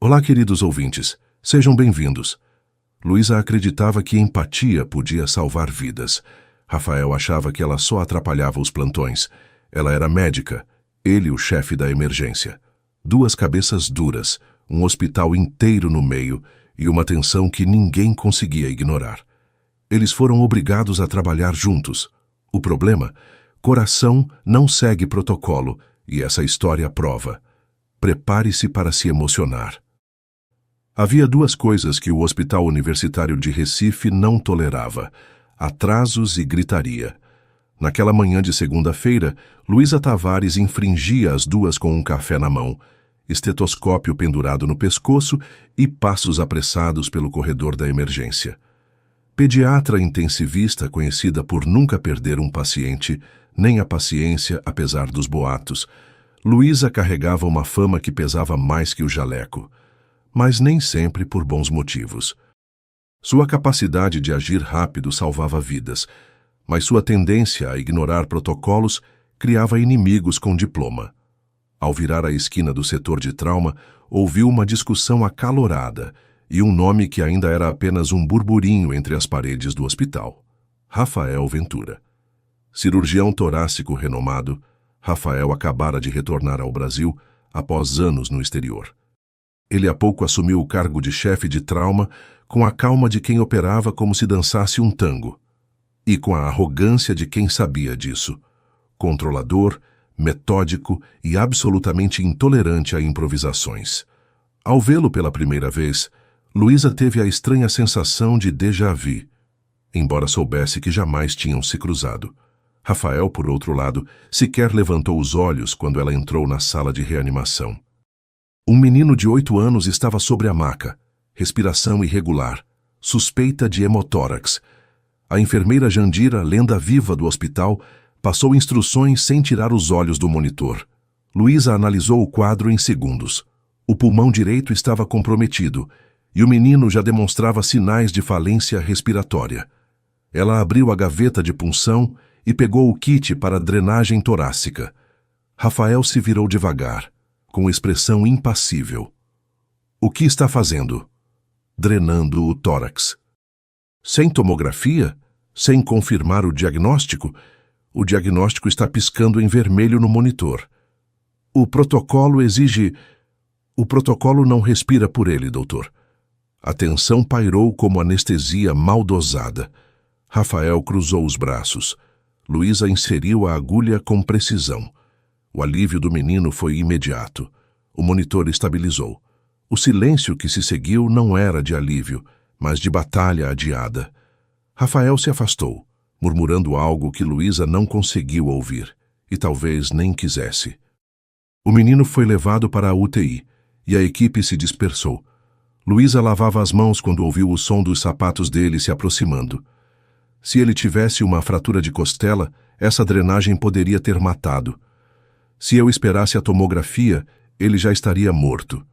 Olá, queridos ouvintes. Sejam bem-vindos. Luísa acreditava que empatia podia salvar vidas. Rafael achava que ela só atrapalhava os plantões. Ela era médica, ele o chefe da emergência. Duas cabeças duras, um hospital inteiro no meio e uma tensão que ninguém conseguia ignorar. Eles foram obrigados a trabalhar juntos. O problema? Coração não segue protocolo e essa história prova. Prepare-se para se emocionar. Havia duas coisas que o Hospital Universitário de Recife não tolerava: atrasos e gritaria. Naquela manhã de segunda-feira, Luísa Tavares infringia as duas com um café na mão, estetoscópio pendurado no pescoço e passos apressados pelo corredor da emergência. Pediatra intensivista conhecida por nunca perder um paciente, nem a paciência apesar dos boatos, Luísa carregava uma fama que pesava mais que o jaleco, mas nem sempre por bons motivos. Sua capacidade de agir rápido salvava vidas, mas sua tendência a ignorar protocolos criava inimigos com diploma. Ao virar a esquina do setor de trauma, ouviu uma discussão acalorada e um nome que ainda era apenas um burburinho entre as paredes do hospital: Rafael Ventura. Cirurgião torácico renomado, Rafael acabara de retornar ao Brasil após anos no exterior. Ele há pouco assumiu o cargo de chefe de trauma com a calma de quem operava como se dançasse um tango e com a arrogância de quem sabia disso. Controlador, metódico e absolutamente intolerante a improvisações. Ao vê-lo pela primeira vez, Luísa teve a estranha sensação de déjà vu, embora soubesse que jamais tinham se cruzado. Rafael, por outro lado, sequer levantou os olhos quando ela entrou na sala de reanimação. Um menino de 8 anos estava sobre a maca, respiração irregular, suspeita de hemotórax. A enfermeira Jandira, lenda viva do hospital, passou instruções sem tirar os olhos do monitor. Luísa analisou o quadro em segundos. O pulmão direito estava comprometido e o menino já demonstrava sinais de falência respiratória. Ela abriu a gaveta de punção e pegou o kit para drenagem torácica. Rafael se virou devagar, com expressão impassível. O que está fazendo? Drenando o tórax. Sem tomografia? Sem confirmar o diagnóstico? O diagnóstico está piscando em vermelho no monitor. O protocolo exige... O protocolo não respira por ele, doutor. A tensão pairou como anestesia mal dosada. Rafael cruzou os braços. Luísa inseriu a agulha com precisão. O alívio do menino foi imediato. O monitor estabilizou. O silêncio que se seguiu não era de alívio, mas de batalha adiada. Rafael se afastou, murmurando algo que Luísa não conseguiu ouvir, e talvez nem quisesse. O menino foi levado para a UTI, e a equipe se dispersou. Luísa lavava as mãos quando ouviu o som dos sapatos dele se aproximando. Se ele tivesse uma fratura de costela, essa drenagem poderia ter matado. Se eu esperasse a tomografia, ele já estaria morto.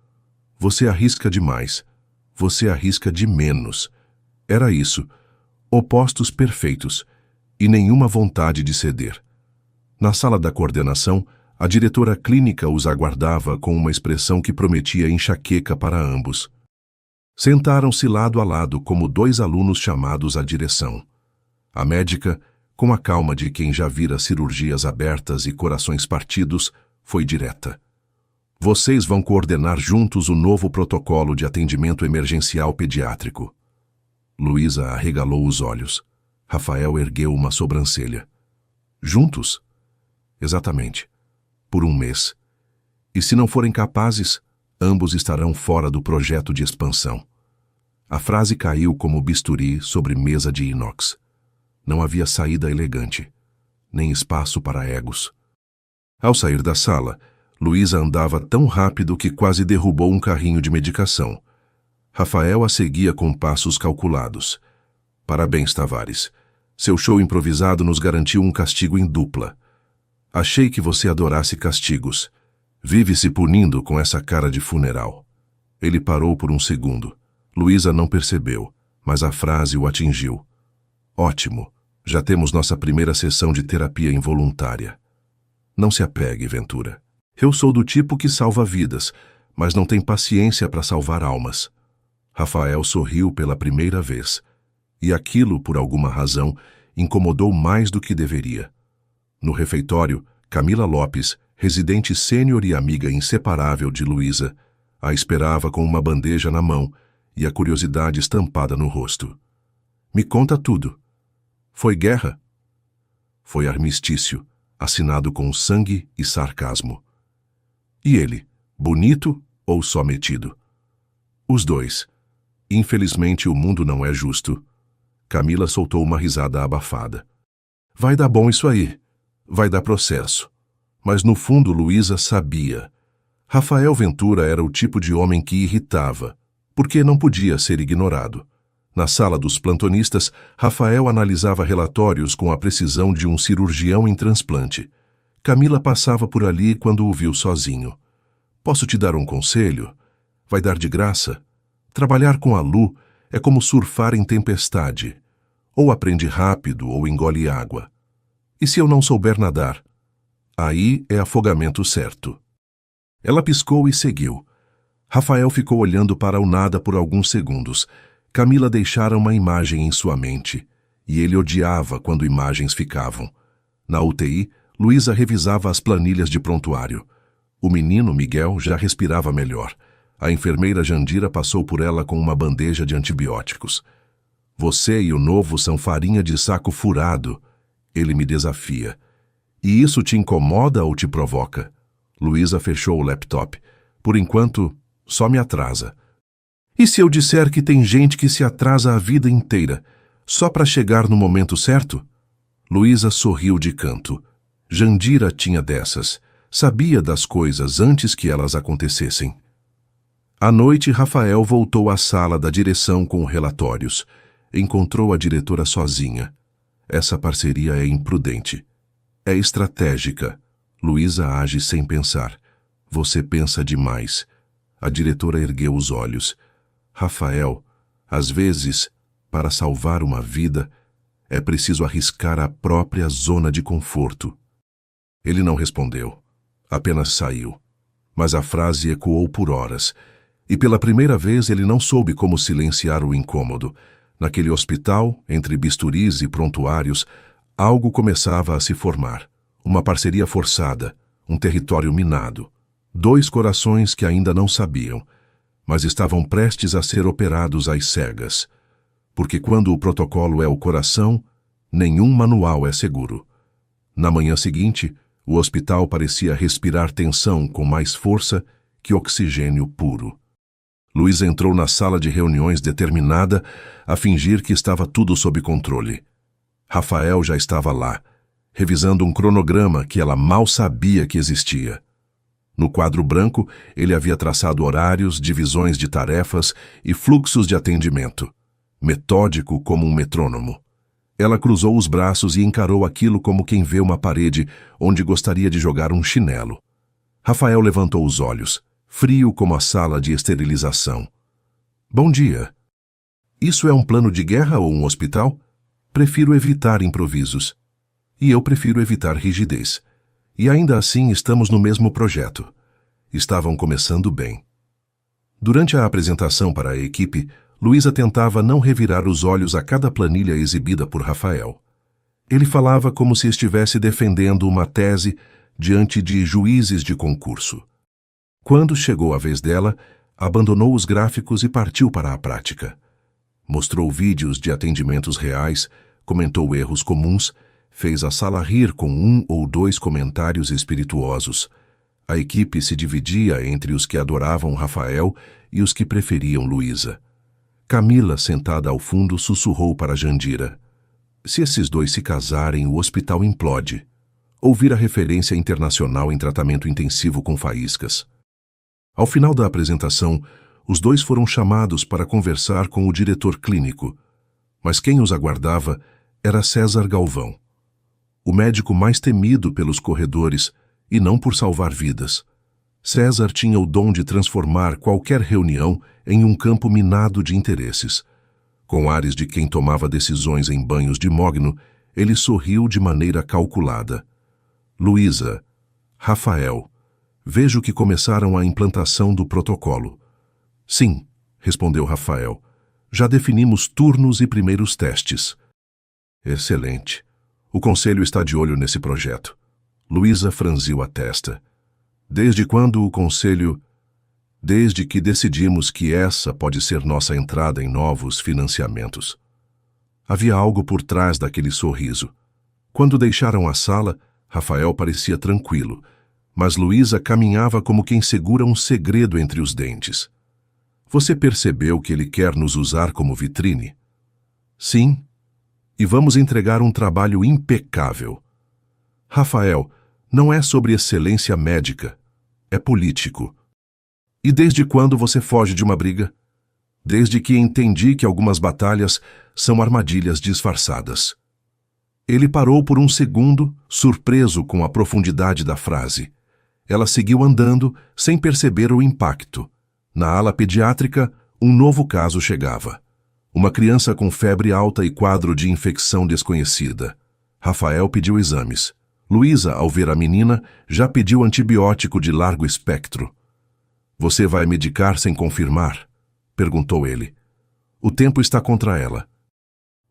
Você arrisca demais. Você arrisca de menos. Era isso. Opostos perfeitos. E nenhuma vontade de ceder. Na sala da coordenação, a diretora clínica os aguardava com uma expressão que prometia enxaqueca para ambos. Sentaram-se lado a lado como dois alunos chamados à direção. A médica, com a calma de quem já vira cirurgias abertas e corações partidos, foi direta. Vocês vão coordenar juntos o novo protocolo de atendimento emergencial pediátrico. Luísa arregalou os olhos. Rafael ergueu uma sobrancelha. Juntos? Exatamente. Por 1 mês. E se não forem capazes, ambos estarão fora do projeto de expansão. A frase caiu como bisturi sobre mesa de inox. Não havia saída elegante, nem espaço para egos. Ao sair da sala, Luísa andava tão rápido que quase derrubou um carrinho de medicação. Rafael a seguia com passos calculados. Parabéns, Tavares. Seu show improvisado nos garantiu um castigo em dupla. Achei que você adorasse castigos. Vive se punindo com essa cara de funeral. Ele parou por um segundo. Luísa não percebeu, mas a frase o atingiu. Ótimo. Já temos nossa primeira sessão de terapia involuntária. Não se apegue, Ventura. Eu sou do tipo que salva vidas, mas não tem paciência para salvar almas. Rafael sorriu pela primeira vez, e aquilo, por alguma razão, incomodou mais do que deveria. No refeitório, Camila Lopes, residente sênior e amiga inseparável de Luísa, a esperava com uma bandeja na mão e a curiosidade estampada no rosto. Me conta tudo. Foi guerra? Foi armistício, assinado com sangue e sarcasmo. E ele, bonito ou só metido? Os dois. Infelizmente o mundo não é justo. Camila soltou uma risada abafada. Vai dar bom isso aí. Vai dar processo. Mas no fundo Luísa sabia. Rafael Ventura era o tipo de homem que irritava, porque não podia ser ignorado. Na sala dos plantonistas, Rafael analisava relatórios com a precisão de um cirurgião em transplante. Camila passava por ali quando o viu sozinho. Posso te dar um conselho? Vai dar de graça? Trabalhar com a Lu é como surfar em tempestade. Ou aprende rápido ou engole água. E se eu não souber nadar? Aí é afogamento certo. Ela piscou e seguiu. Rafael ficou olhando para o nada por alguns segundos. Camila deixara uma imagem em sua mente, e ele odiava quando imagens ficavam. Na UTI, Luísa revisava as planilhas de prontuário. O menino, Miguel, já respirava melhor. A enfermeira Jandira passou por ela com uma bandeja de antibióticos. Você e o novo são farinha de saco furado. Ele me desafia. E isso te incomoda ou te provoca? Luísa fechou o laptop. Por enquanto, só me atrasa. E se eu disser que tem gente que se atrasa a vida inteira, só para chegar no momento certo? Luísa sorriu de canto. Jandira tinha dessas. Sabia das coisas antes que elas acontecessem. À noite, Rafael voltou à sala da direção com relatórios. Encontrou a diretora sozinha. Essa parceria é imprudente. É estratégica. Luísa age sem pensar. Você pensa demais. A diretora ergueu os olhos. Rafael, às vezes, para salvar uma vida, é preciso arriscar a própria zona de conforto. Ele não respondeu. Apenas saiu. Mas a frase ecoou por horas. E pela primeira vez ele não soube como silenciar o incômodo. Naquele hospital, entre bisturis e prontuários, algo começava a se formar. Uma parceria forçada, um território minado. Dois corações que ainda não sabiam, mas estavam prestes a ser operados às cegas. Porque quando o protocolo é o coração, nenhum manual é seguro. Na manhã seguinte, o hospital parecia respirar tensão com mais força que oxigênio puro. Luísa entrou na sala de reuniões determinada a fingir que estava tudo sob controle. Rafael já estava lá, revisando um cronograma que ela mal sabia que existia. No quadro branco, ele havia traçado horários, divisões de tarefas e fluxos de atendimento, metódico como um metrônomo. Ela cruzou os braços e encarou aquilo como quem vê uma parede onde gostaria de jogar um chinelo. Rafael levantou os olhos, frio como a sala de esterilização. Bom dia. Isso é um plano de guerra ou um hospital? Prefiro evitar improvisos. E eu prefiro evitar rigidez. E ainda assim estamos no mesmo projeto. Estavam começando bem. Durante a apresentação para a equipe, Luísa tentava não revirar os olhos a cada planilha exibida por Rafael. Ele falava como se estivesse defendendo uma tese diante de juízes de concurso. Quando chegou a vez dela, abandonou os gráficos e partiu para a prática. Mostrou vídeos de atendimentos reais, comentou erros comuns, fez a sala rir com um ou dois comentários espirituosos. A equipe se dividia entre os que adoravam Rafael e os que preferiam Luísa. Camila, sentada ao fundo, sussurrou para Jandira. Se esses dois se casarem, o hospital implode. Ouvir a referência internacional em tratamento intensivo com faíscas. Ao final da apresentação, os dois foram chamados para conversar com o diretor clínico, mas quem os aguardava era César Galvão, o médico mais temido pelos corredores e não por salvar vidas. César tinha o dom de transformar qualquer reunião em um campo minado de interesses. Com ares de quem tomava decisões em banhos de mogno, ele sorriu de maneira calculada. Luísa, Rafael, Vejo que começaram a implantação do protocolo. Sim, respondeu Rafael. Já definimos turnos e primeiros testes. Excelente. O conselho está de olho nesse projeto. Luísa franziu a testa. Desde quando o conselho... Desde que decidimos que essa pode ser nossa entrada em novos financiamentos. Havia algo por trás daquele sorriso. Quando deixaram a sala, Rafael parecia tranquilo, mas Luísa caminhava como quem segura um segredo entre os dentes. Você percebeu que ele quer nos usar como vitrine? Sim, e vamos entregar um trabalho impecável. Rafael, não é sobre excelência médica, é político. E desde quando você foge de uma briga? Desde que entendi que algumas batalhas são armadilhas disfarçadas. Ele parou por um segundo, surpreso com a profundidade da frase. Ela seguiu andando, sem perceber o impacto. Na ala pediátrica, um novo caso chegava. Uma criança com febre alta e quadro de infecção desconhecida. Rafael pediu exames. Luísa, ao ver a menina, já pediu antibiótico de largo espectro. Você vai medicar sem confirmar? Perguntou ele. O tempo está contra ela.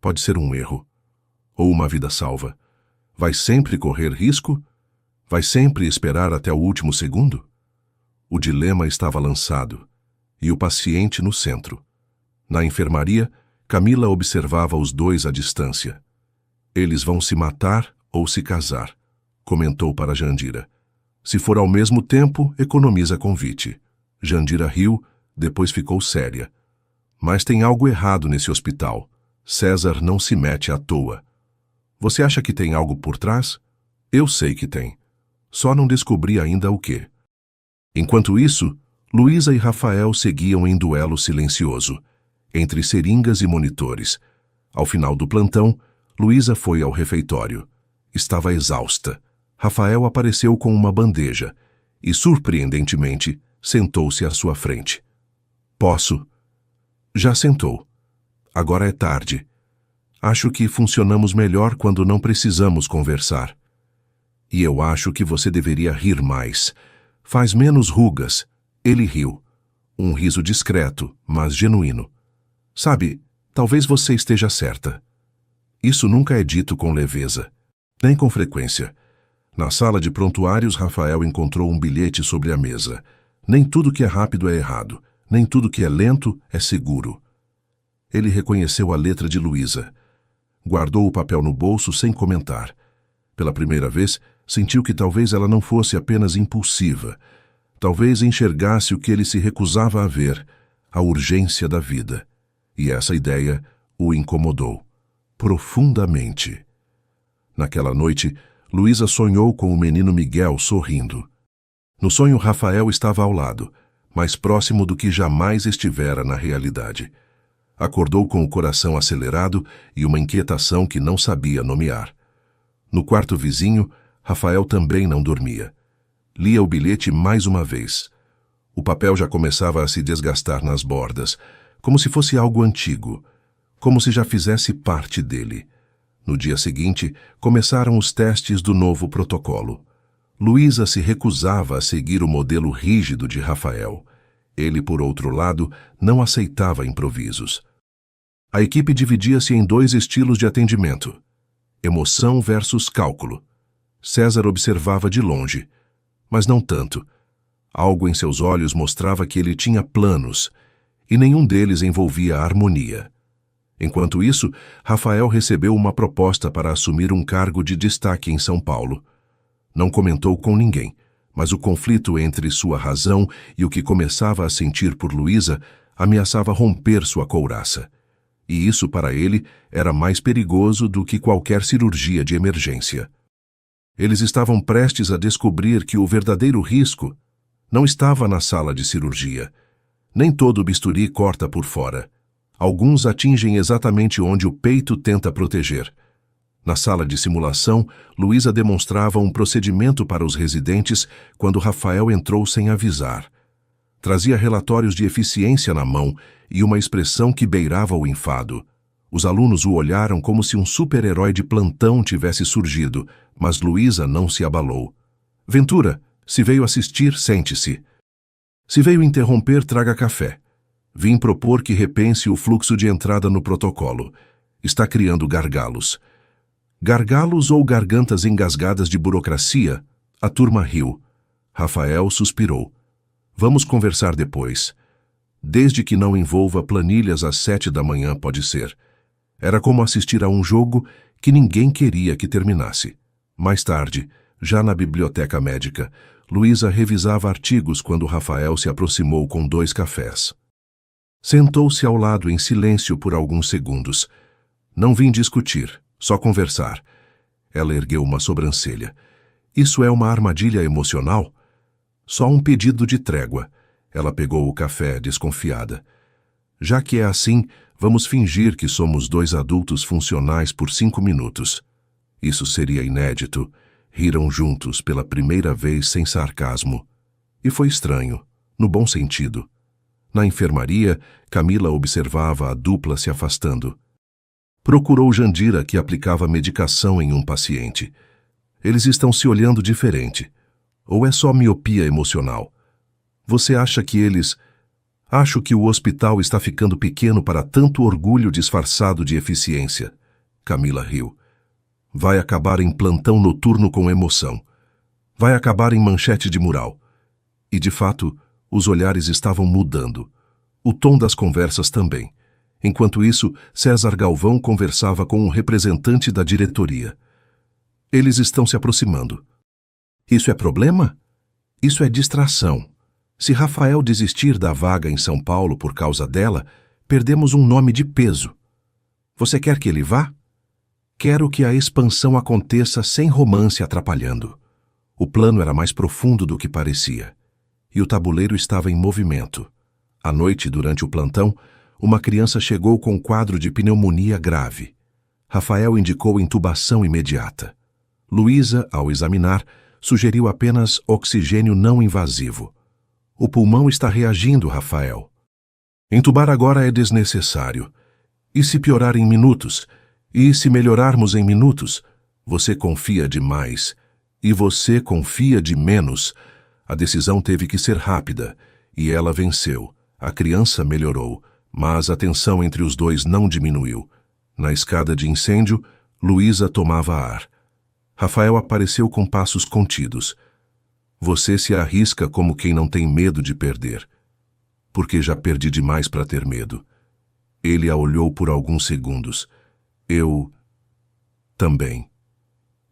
Pode ser um erro. Ou uma vida salva. Vai sempre correr risco? Vai sempre esperar até o último segundo? O dilema estava lançado, e o paciente no centro. Na enfermaria, Camila observava os dois à distância. Eles vão se matar ou se casar, comentou para Jandira. Se for ao mesmo tempo, economiza convite. Jandira riu, depois ficou séria. Mas tem algo errado nesse hospital. César não se mete à toa. Você acha que tem algo por trás? Eu sei que tem. Só não descobri ainda o quê. Enquanto isso, Luísa e Rafael seguiam em duelo silencioso, entre seringas e monitores. Ao final do plantão, Luísa foi ao refeitório. Estava exausta. Rafael apareceu com uma bandeja e, surpreendentemente, sentou-se à sua frente. Posso? Já sentou. Agora é tarde. Acho que funcionamos melhor quando não precisamos conversar. E eu acho que você deveria rir mais. Faz menos rugas. Ele riu. Um riso discreto, mas genuíno. Sabe, talvez você esteja certa. Isso nunca é dito com leveza, nem com frequência. Na sala de prontuários, Rafael encontrou um bilhete sobre a mesa. Nem tudo que é rápido é errado. Nem tudo que é lento é seguro. Ele reconheceu a letra de Luísa. Guardou o papel no bolso sem comentar. Pela primeira vez, sentiu que talvez ela não fosse apenas impulsiva. Talvez enxergasse o que ele se recusava a ver, a urgência da vida. E essa ideia o incomodou. Profundamente. Naquela noite, Luísa sonhou com o menino Miguel sorrindo. No sonho, Rafael estava ao lado, mais próximo do que jamais estivera na realidade. Acordou com o coração acelerado e uma inquietação que não sabia nomear. No quarto vizinho, Rafael também não dormia. Lia o bilhete mais uma vez. O papel já começava a se desgastar nas bordas, como se fosse algo antigo, como se já fizesse parte dele. No dia seguinte, começaram os testes do novo protocolo. Luísa se recusava a seguir o modelo rígido de Rafael. Ele, por outro lado, não aceitava improvisos. A equipe dividia-se em dois estilos de atendimento: emoção versus cálculo. César observava de longe, mas não tanto. Algo em seus olhos mostrava que ele tinha planos, e nenhum deles envolvia harmonia. Enquanto isso, Rafael recebeu uma proposta para assumir um cargo de destaque em São Paulo. Não comentou com ninguém, mas o conflito entre sua razão e o que começava a sentir por Luísa ameaçava romper sua couraça. E isso, para ele, era mais perigoso do que qualquer cirurgia de emergência. Eles estavam prestes a descobrir que o verdadeiro risco não estava na sala de cirurgia. Nem todo bisturi corta por fora. Alguns atingem exatamente onde o peito tenta proteger. Na sala de simulação, Luísa demonstrava um procedimento para os residentes quando Rafael entrou sem avisar. Trazia relatórios de eficiência na mão e uma expressão que beirava o enfado. Os alunos o olharam como se um super-herói de plantão tivesse surgido, mas Luísa não se abalou. Ventura, Se veio assistir, sente-se. Se veio interromper, traga café. Vim propor que repense o fluxo de entrada no protocolo. Está criando gargalos. Gargalos ou gargantas engasgadas de burocracia? A turma riu. Rafael suspirou. Vamos conversar depois. Desde que não envolva planilhas às 7 da manhã, pode ser. Era como assistir a um jogo que ninguém queria que terminasse. Mais tarde, já na biblioteca médica, Luísa revisava artigos quando Rafael se aproximou com 2 cafés. Sentou-se ao lado em silêncio por alguns segundos. Não vim discutir, só conversar. Ela ergueu uma sobrancelha. Isso é uma armadilha emocional? Só um pedido de trégua. Ela pegou o café, desconfiada. Já que é assim, vamos fingir que somos 2 adultos funcionais por 5 minutos. Isso seria inédito. Riram juntos pela primeira vez sem sarcasmo. E foi estranho, no bom sentido. Na enfermaria, Camila observava a dupla se afastando. Procurou Jandira, que aplicava medicação em um paciente. Eles estão se olhando diferente. Ou é só miopia emocional? Você acha que eles... Acho que o hospital está ficando pequeno para tanto orgulho disfarçado de eficiência. Camila riu. Vai acabar em plantão noturno com emoção. Vai acabar em manchete de mural. E, de fato, os olhares estavam mudando. O tom das conversas também. Enquanto isso, César Galvão conversava com um representante da diretoria. Eles estão se aproximando. Isso é problema? Isso é distração. Se Rafael desistir da vaga em São Paulo por causa dela, perdemos um nome de peso. Você quer que ele vá? Quero que a expansão aconteça sem romance atrapalhando. O plano era mais profundo do que parecia. E o tabuleiro estava em movimento. À noite, durante o plantão, uma criança chegou com um quadro de pneumonia grave. Rafael indicou intubação imediata. Luísa, ao examinar, sugeriu apenas oxigênio não invasivo. O pulmão está reagindo, Rafael. Entubar agora é desnecessário. E se piorar em minutos? E se melhorarmos em minutos? Você confia demais. E você confia de menos. A decisão teve que ser rápida. E ela venceu. A criança melhorou. Mas a tensão entre os dois não diminuiu. Na escada de incêndio, Luísa tomava ar. Rafael apareceu com passos contidos. Você se arrisca como quem não tem medo de perder. Porque já perdi demais para ter medo. Ele a olhou por alguns segundos. Eu... também.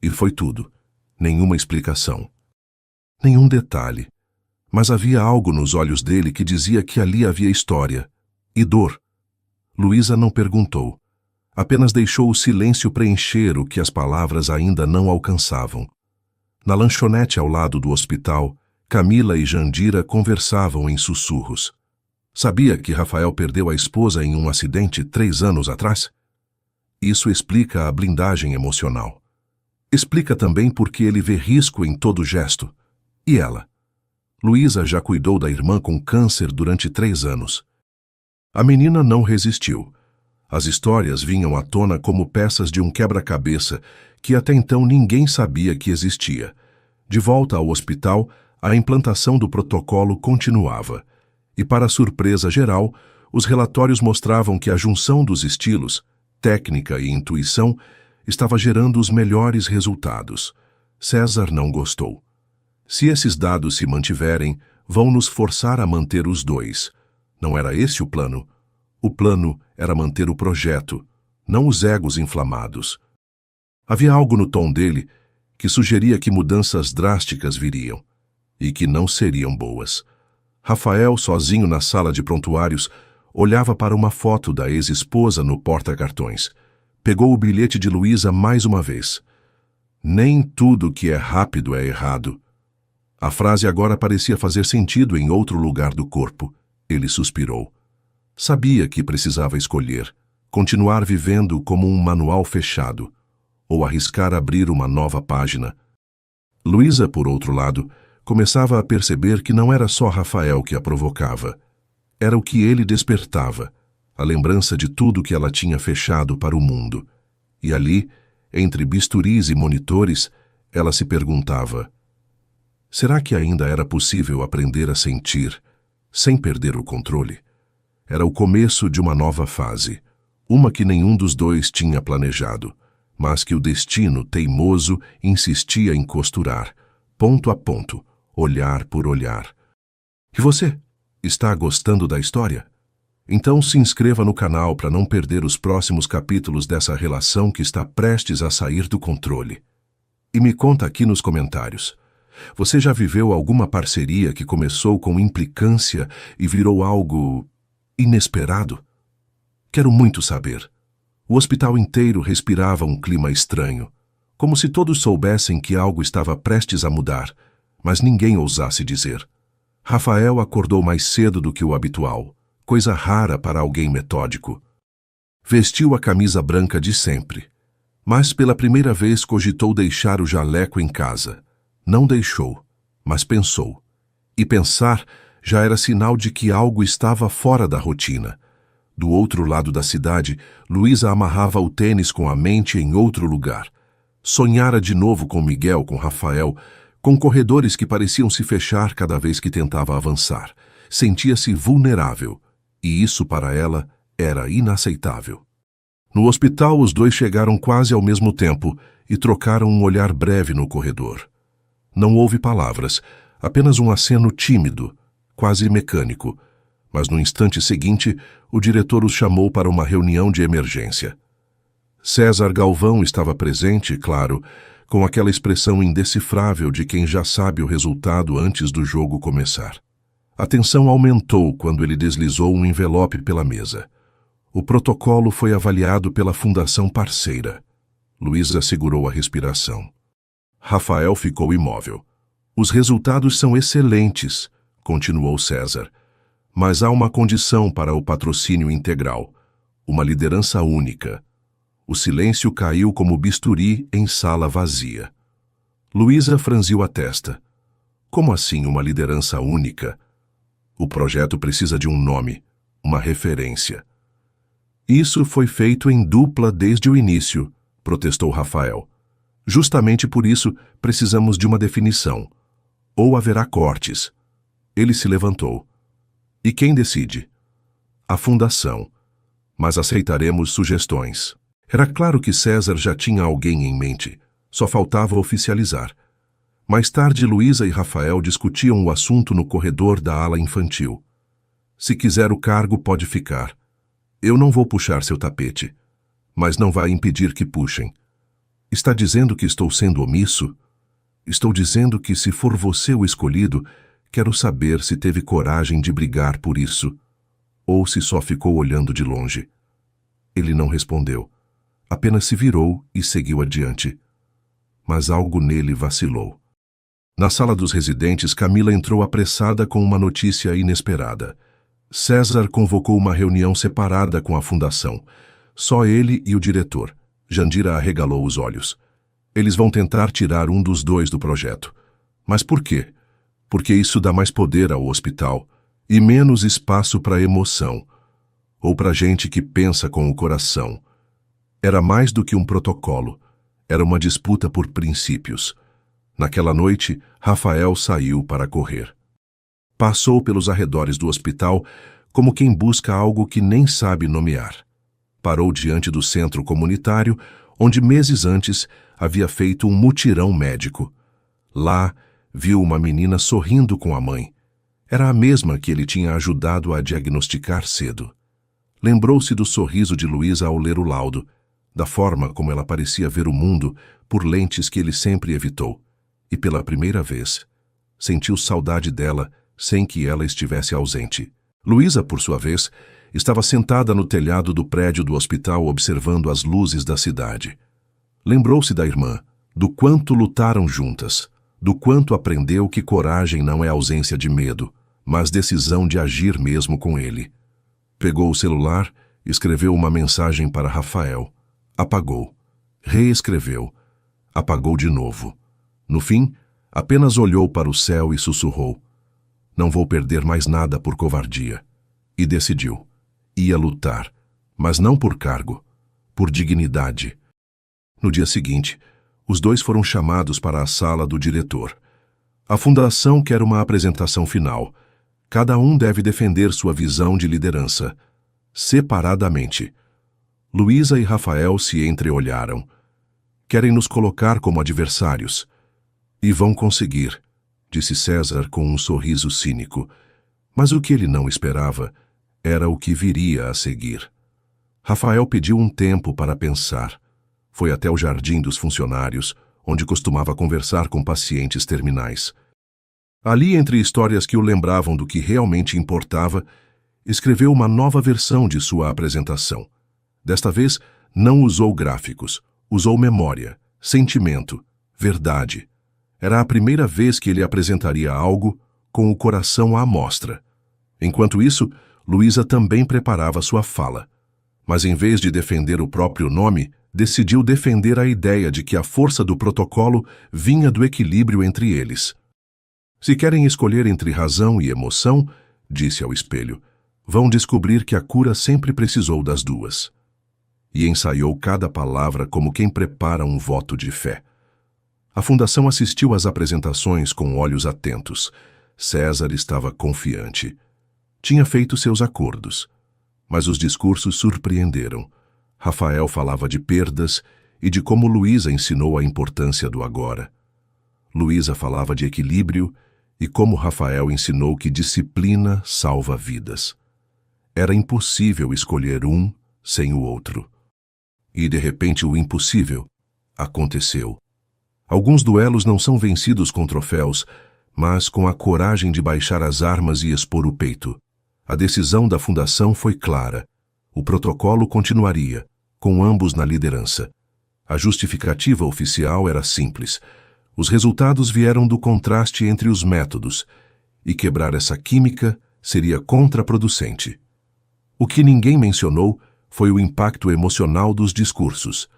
E foi tudo. Nenhuma explicação. Nenhum detalhe. Mas havia algo nos olhos dele que dizia que ali havia história. E dor. Luísa não perguntou. Apenas deixou o silêncio preencher o que as palavras ainda não alcançavam. Na lanchonete ao lado do hospital, Camila e Jandira conversavam em sussurros. Sabia que Rafael perdeu a esposa em um acidente 3 anos atrás? Isso explica a blindagem emocional. Explica também por que ele vê risco em todo gesto. E ela? Luísa já cuidou da irmã com câncer durante 3 anos. A menina não resistiu. As histórias vinham à tona como peças de um quebra-cabeça que até então ninguém sabia que existia. De volta ao hospital, a implantação do protocolo continuava. E, para surpresa geral, os relatórios mostravam que a junção dos estilos, técnica e intuição, estava gerando os melhores resultados. César não gostou. Se esses dados se mantiverem, vão nos forçar a manter os dois. Não era esse o plano? O plano era manter o projeto, não os egos inflamados. Havia algo no tom dele que sugeria que mudanças drásticas viriam e que não seriam boas. Rafael, sozinho na sala de prontuários, olhava para uma foto da ex-esposa no porta-cartões. Pegou o bilhete de Luísa mais uma vez. Nem tudo que é rápido é errado. A frase agora parecia fazer sentido em outro lugar do corpo. Ele suspirou. Sabia que precisava escolher, continuar vivendo como um manual fechado, ou arriscar abrir uma nova página. Luísa, por outro lado, começava a perceber que não era só Rafael que a provocava. Era o que ele despertava, a lembrança de tudo que ela tinha fechado para o mundo. E ali, entre bisturis e monitores, ela se perguntava: Será que ainda era possível aprender a sentir, sem perder o controle? Era o começo de uma nova fase, uma que nenhum dos dois tinha planejado, mas que o destino teimoso insistia em costurar, ponto a ponto, olhar por olhar. E você? Está gostando da história? Então se inscreva no canal para não perder os próximos capítulos dessa relação que está prestes a sair do controle. E me conta aqui nos comentários. Você já viveu alguma parceria que começou com implicância e virou algo inesperado? Quero muito saber. O hospital inteiro respirava um clima estranho, como se todos soubessem que algo estava prestes a mudar, mas ninguém ousasse dizer. Rafael acordou mais cedo do que o habitual, coisa rara para alguém metódico. Vestiu a camisa branca de sempre, mas pela primeira vez cogitou deixar o jaleco em casa. Não deixou, mas pensou. E pensar já era sinal de que algo estava fora da rotina. Do outro lado da cidade, Luísa amarrava o tênis com a mente em outro lugar. Sonhara de novo com Miguel, com Rafael, com corredores que pareciam se fechar cada vez que tentava avançar. Sentia-se vulnerável, e isso para ela era inaceitável. No hospital, os dois chegaram quase ao mesmo tempo e trocaram um olhar breve no corredor. Não houve palavras, apenas um aceno tímido, quase mecânico, mas no instante seguinte, o diretor os chamou para uma reunião de emergência. César Galvão estava presente, claro, com aquela expressão indecifrável de quem já sabe o resultado antes do jogo começar. A tensão aumentou quando ele deslizou um envelope pela mesa. O protocolo foi avaliado pela Fundação Parceira. Luísa segurou a respiração. Rafael ficou imóvel. Os resultados são excelentes, continuou César. Mas há uma condição para o patrocínio integral, uma liderança única. O silêncio caiu como bisturi em sala vazia. Luísa franziu a testa. Como assim uma liderança única? O projeto precisa de um nome, uma referência. Isso foi feito em dupla desde o início, protestou Rafael. Justamente por isso, precisamos de uma definição. Ou haverá cortes. Ele se levantou. E quem decide? A fundação. Mas aceitaremos sugestões. Era claro que César já tinha alguém em mente. Só faltava oficializar. Mais tarde, Luísa e Rafael discutiam o assunto no corredor da ala infantil. Se quiser o cargo, pode ficar. Eu não vou puxar seu tapete. Mas não vai impedir que puxem. Está dizendo que estou sendo omisso? Estou dizendo que, se for você o escolhido, quero saber se teve coragem de brigar por isso, ou se só ficou olhando de longe. Ele não respondeu. Apenas se virou e seguiu adiante. Mas algo nele vacilou. Na sala dos residentes, Camila entrou apressada com uma notícia inesperada. César convocou uma reunião separada com a fundação. Só ele e o diretor. Jandira arregalou os olhos. Eles vão tentar tirar um dos dois do projeto. Mas por quê? Porque isso dá mais poder ao hospital e menos espaço para emoção, ou para gente que pensa com o coração. Era mais do que um protocolo. Era uma disputa por princípios. Naquela noite, Rafael saiu para correr. Passou pelos arredores do hospital como quem busca algo que nem sabe nomear. Parou diante do centro comunitário, onde meses antes havia feito um mutirão médico. Lá, viu uma menina sorrindo com a mãe. Era a mesma que ele tinha ajudado a diagnosticar cedo. Lembrou-se do sorriso de Luísa ao ler o laudo, da forma como ela parecia ver o mundo por lentes que ele sempre evitou. E pela primeira vez, sentiu saudade dela sem que ela estivesse ausente. Luísa, por sua vez, estava sentada no telhado do prédio do hospital observando as luzes da cidade. Lembrou-se da irmã, do quanto lutaram juntas, do quanto aprendeu que coragem não é ausência de medo, mas decisão de agir mesmo com ele. Pegou o celular, escreveu uma mensagem para Rafael. Apagou. Reescreveu. Apagou de novo. No fim, apenas olhou para o céu e sussurrou: "Não vou perder mais nada por covardia." E decidiu. Ia lutar, mas não por cargo, por dignidade. No dia seguinte, os dois foram chamados para a sala do diretor. A fundação quer uma apresentação final. Cada um deve defender sua visão de liderança, separadamente. Luísa e Rafael se entreolharam. Querem nos colocar como adversários. E vão conseguir, disse César com um sorriso cínico. Mas o que ele não esperava era o que viria a seguir. Rafael pediu um tempo para pensar. Foi até o jardim dos funcionários, onde costumava conversar com pacientes terminais. Ali, entre histórias que o lembravam do que realmente importava, escreveu uma nova versão de sua apresentação. Desta vez, não usou gráficos, usou memória, sentimento, verdade. Era a primeira vez que ele apresentaria algo com o coração à mostra. Enquanto isso, Luísa também preparava sua fala. Mas em vez de defender o próprio nome, decidiu defender a ideia de que a força do protocolo vinha do equilíbrio entre eles. Se querem escolher entre razão e emoção, disse ao espelho, vão descobrir que a cura sempre precisou das duas. E ensaiou cada palavra como quem prepara um voto de fé. A fundação assistiu às apresentações com olhos atentos. César estava confiante. Tinha feito seus acordos. Mas os discursos surpreenderam. Rafael falava de perdas e de como Luísa ensinou a importância do agora. Luísa falava de equilíbrio e como Rafael ensinou que disciplina salva vidas. Era impossível escolher um sem o outro. E, de repente, o impossível aconteceu. Alguns duelos não são vencidos com troféus, mas com a coragem de baixar as armas e expor o peito. A decisão da fundação foi clara. O protocolo continuaria, com ambos na liderança. A justificativa oficial era simples. Os resultados vieram do contraste entre os métodos, e quebrar essa química seria contraproducente. O que ninguém mencionou foi o impacto emocional dos discursos.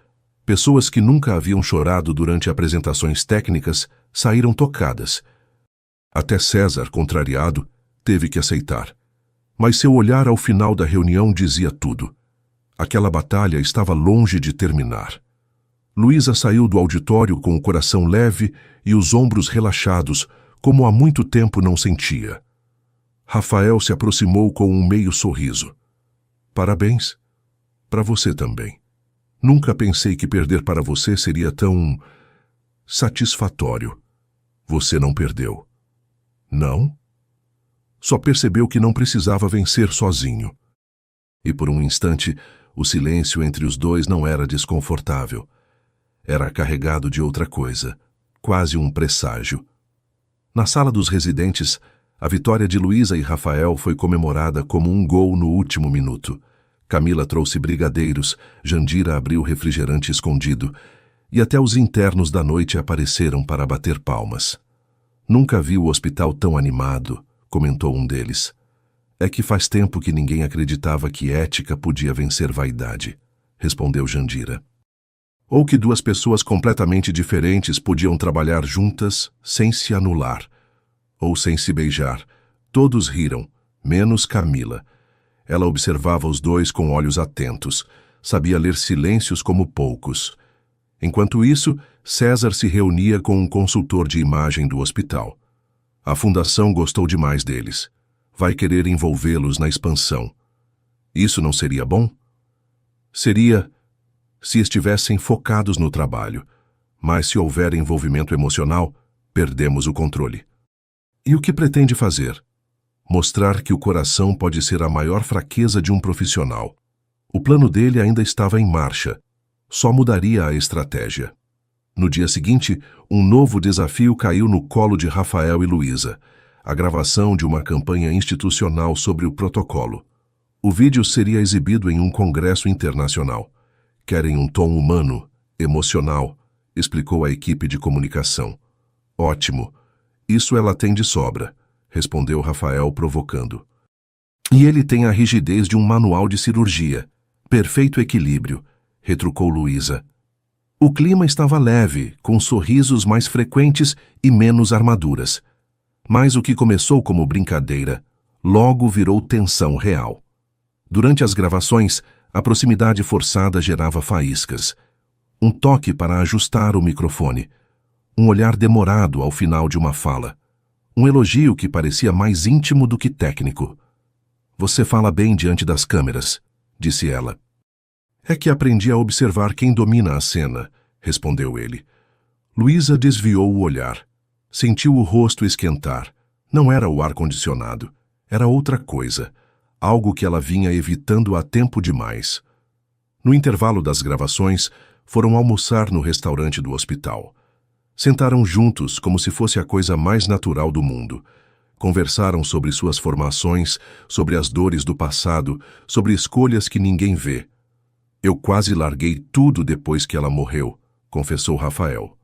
Pessoas que nunca haviam chorado durante apresentações técnicas saíram tocadas. Até César, contrariado, teve que aceitar. Mas seu olhar ao final da reunião dizia tudo. Aquela batalha estava longe de terminar. Luísa saiu do auditório com o coração leve e os ombros relaxados, como há muito tempo não sentia. Rafael se aproximou com um meio sorriso. Parabéns. Para você também. Nunca pensei que perder para você seria tão satisfatório. Você não perdeu. Não? Só percebeu que não precisava vencer sozinho. E por um instante, o silêncio entre os dois não era desconfortável. Era carregado de outra coisa, quase um presságio. Na sala dos residentes, a vitória de Luísa e Rafael foi comemorada como um gol no último minuto. Camila trouxe brigadeiros, Jandira abriu refrigerante escondido, e até os internos da noite apareceram para bater palmas. Nunca vi o hospital tão animado, comentou um deles. É que faz tempo que ninguém acreditava que ética podia vencer vaidade, respondeu Jandira. Ou que duas pessoas completamente diferentes podiam trabalhar juntas sem se anular, ou sem se beijar. Todos riram, menos Camila. Ela observava os dois com olhos atentos, sabia ler silêncios como poucos. Enquanto isso, César se reunia com um consultor de imagem do hospital. A fundação gostou demais deles. Vai querer envolvê-los na expansão. Isso não seria bom? Seria se estivessem focados no trabalho, mas se houver envolvimento emocional, perdemos o controle. E o que pretende fazer? Mostrar que o coração pode ser a maior fraqueza de um profissional. O plano dele ainda estava em marcha, só mudaria a estratégia. No dia seguinte, um novo desafio caiu no colo de Rafael e Luísa, a gravação de uma campanha institucional sobre o protocolo. O vídeo seria exibido em um congresso internacional. Querem um tom humano, emocional, explicou a equipe de comunicação. Ótimo, isso ela tem de sobra, respondeu Rafael provocando. E ele tem a rigidez de um manual de cirurgia. Perfeito equilíbrio, retrucou Luísa. O clima estava leve, com sorrisos mais frequentes e menos armaduras. Mas o que começou como brincadeira, logo virou tensão real. Durante as gravações, a proximidade forçada gerava faíscas. Um toque para ajustar o microfone. Um olhar demorado ao final de uma fala. Um elogio que parecia mais íntimo do que técnico. Você fala bem diante das câmeras, disse ela. É que aprendi a observar quem domina a cena, respondeu ele. Luísa desviou o olhar. Sentiu o rosto esquentar. Não era o ar-condicionado. Era outra coisa. Algo que ela vinha evitando há tempo demais. No intervalo das gravações, foram almoçar no restaurante do hospital. Sentaram juntos como se fosse a coisa mais natural do mundo. Conversaram sobre suas formações, sobre as dores do passado, sobre escolhas que ninguém vê. Eu quase larguei tudo depois que ela morreu, confessou Rafael.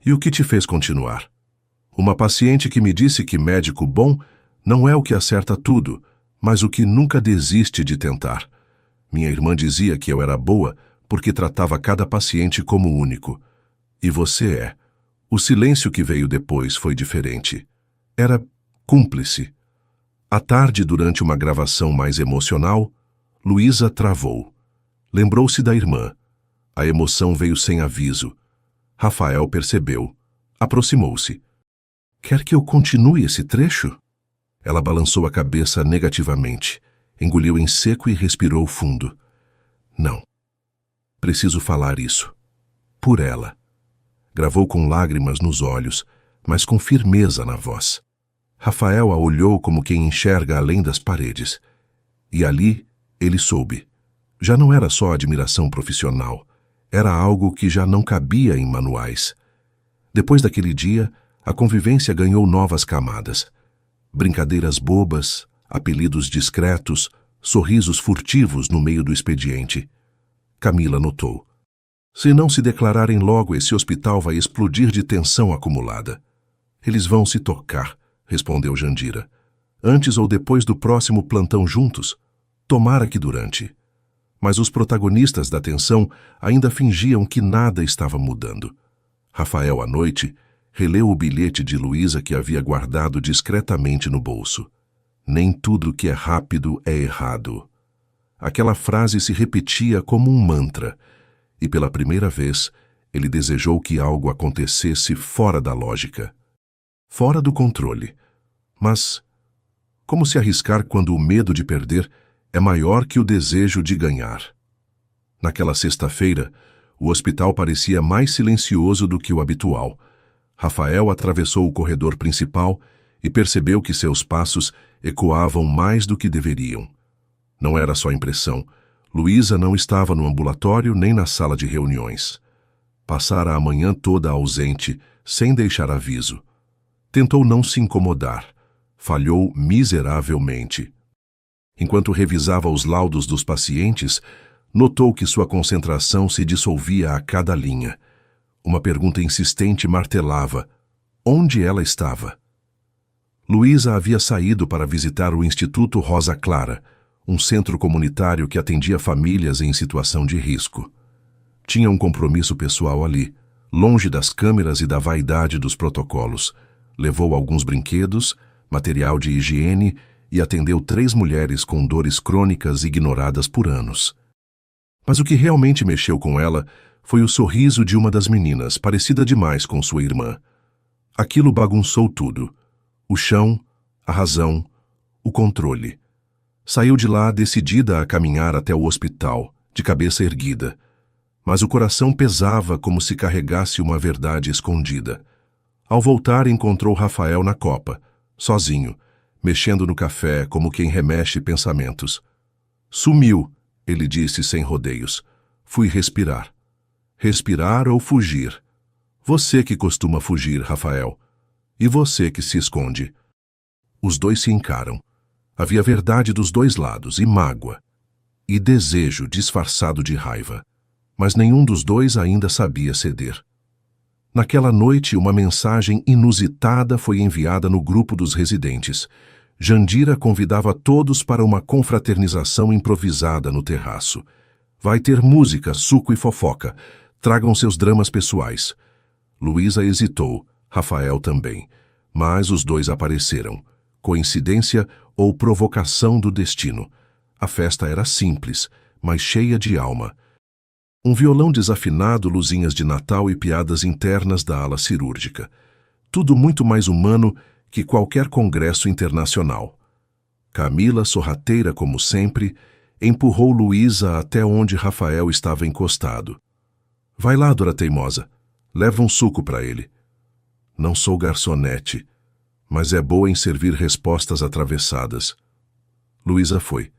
E o que te fez continuar? Uma paciente que me disse que médico bom não é o que acerta tudo, mas o que nunca desiste de tentar. Minha irmã dizia que eu era boa porque tratava cada paciente como único. E você é. O silêncio que veio depois foi diferente. Era cúmplice. À tarde, durante uma gravação mais emocional, Luísa travou. Lembrou-se da irmã. A emoção veio sem aviso. Rafael percebeu. Aproximou-se. Quer que eu continue esse trecho? Ela balançou a cabeça negativamente. Engoliu em seco e respirou fundo. Não. Preciso falar isso. Por ela. Gravou com lágrimas nos olhos, mas com firmeza na voz. Rafael a olhou como quem enxerga além das paredes. E ali, ele soube. Já não era só admiração profissional. Era algo que já não cabia em manuais. Depois daquele dia, a convivência ganhou novas camadas. Brincadeiras bobas, apelidos discretos, sorrisos furtivos no meio do expediente. Camila notou. Se não se declararem logo, esse hospital vai explodir de tensão acumulada. Eles vão se tocar, respondeu Jandira. Antes ou depois do próximo plantão juntos? Tomara que durante. Mas os protagonistas da tensão ainda fingiam que nada estava mudando. Rafael, à noite, releu o bilhete de Luísa que havia guardado discretamente no bolso. Nem tudo que é rápido é errado. Aquela frase se repetia como um mantra, e pela primeira vez ele desejou que algo acontecesse fora da lógica. Fora do controle. Mas como se arriscar quando o medo de perder é maior que o desejo de ganhar? Naquela sexta-feira, o hospital parecia mais silencioso do que o habitual. Rafael atravessou o corredor principal e percebeu que seus passos ecoavam mais do que deveriam. Não era só impressão. Luísa não estava no ambulatório nem na sala de reuniões. Passara a manhã toda ausente, sem deixar aviso. Tentou não se incomodar. Falhou miseravelmente. Enquanto revisava os laudos dos pacientes, notou que sua concentração se dissolvia a cada linha. Uma pergunta insistente martelava: onde ela estava? Luísa havia saído para visitar o Instituto Rosa Clara, um centro comunitário que atendia famílias em situação de risco. Tinha um compromisso pessoal ali, longe das câmeras e da vaidade dos protocolos. Levou alguns brinquedos, material de higiene e atendeu 3 mulheres com dores crônicas ignoradas por anos. Mas o que realmente mexeu com ela foi o sorriso de uma das meninas, parecida demais com sua irmã. Aquilo bagunçou tudo. O chão, a razão, o controle. Saiu de lá decidida a caminhar até o hospital, de cabeça erguida. Mas o coração pesava como se carregasse uma verdade escondida. Ao voltar, encontrou Rafael na copa, sozinho, mexendo no café como quem remexe pensamentos. Sumiu, ele disse sem rodeios. Fui respirar. Respirar ou fugir? Você que costuma fugir, Rafael. E você que se esconde. Os dois se encaram. Havia verdade dos dois lados, e mágoa. E desejo disfarçado de raiva. Mas nenhum dos dois ainda sabia ceder. Naquela noite, uma mensagem inusitada foi enviada no grupo dos residentes. Jandira convidava todos para uma confraternização improvisada no terraço. Vai ter música, suco e fofoca. Tragam seus dramas pessoais. Luísa hesitou, Rafael também. Mas os dois apareceram. Coincidência ou provocação do destino. A festa era simples, mas cheia de alma. Um violão desafinado, luzinhas de Natal e piadas internas da ala cirúrgica. Tudo muito mais humano que qualquer congresso internacional. Camila, sorrateira como sempre, empurrou Luísa até onde Rafael estava encostado. Vai lá, Dora Teimosa. Leva um suco para ele. Não sou garçonete, mas é boa em servir respostas atravessadas. Luísa foi,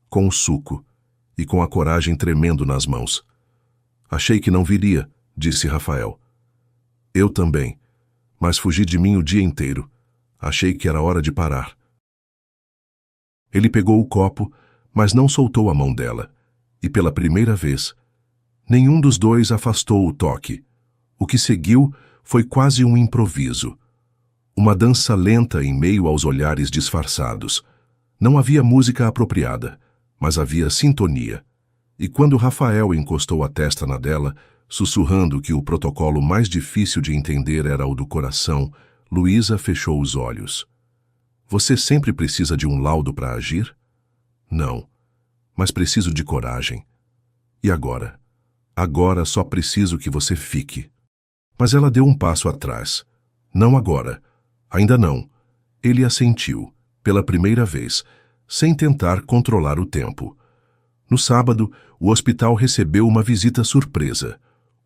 com o suco e com a coragem tremendo nas mãos. Achei que não viria, disse Rafael. Eu também, mas fugi de mim o dia inteiro. Achei que era hora de parar. Ele pegou o copo, mas não soltou a mão dela, e pela primeira vez, nenhum dos dois afastou o toque. O que seguiu foi quase um improviso. Uma dança lenta em meio aos olhares disfarçados. Não havia música apropriada, mas havia sintonia. E quando Rafael encostou a testa na dela, sussurrando que o protocolo mais difícil de entender era o do coração, Luísa fechou os olhos. Você sempre precisa de um laudo para agir? Não, mas preciso de coragem. E agora? Agora só preciso que você fique. Mas ela deu um passo atrás. Não agora. Ainda não. Ele assentiu, pela primeira vez, sem tentar controlar o tempo. No sábado, o hospital recebeu uma visita surpresa.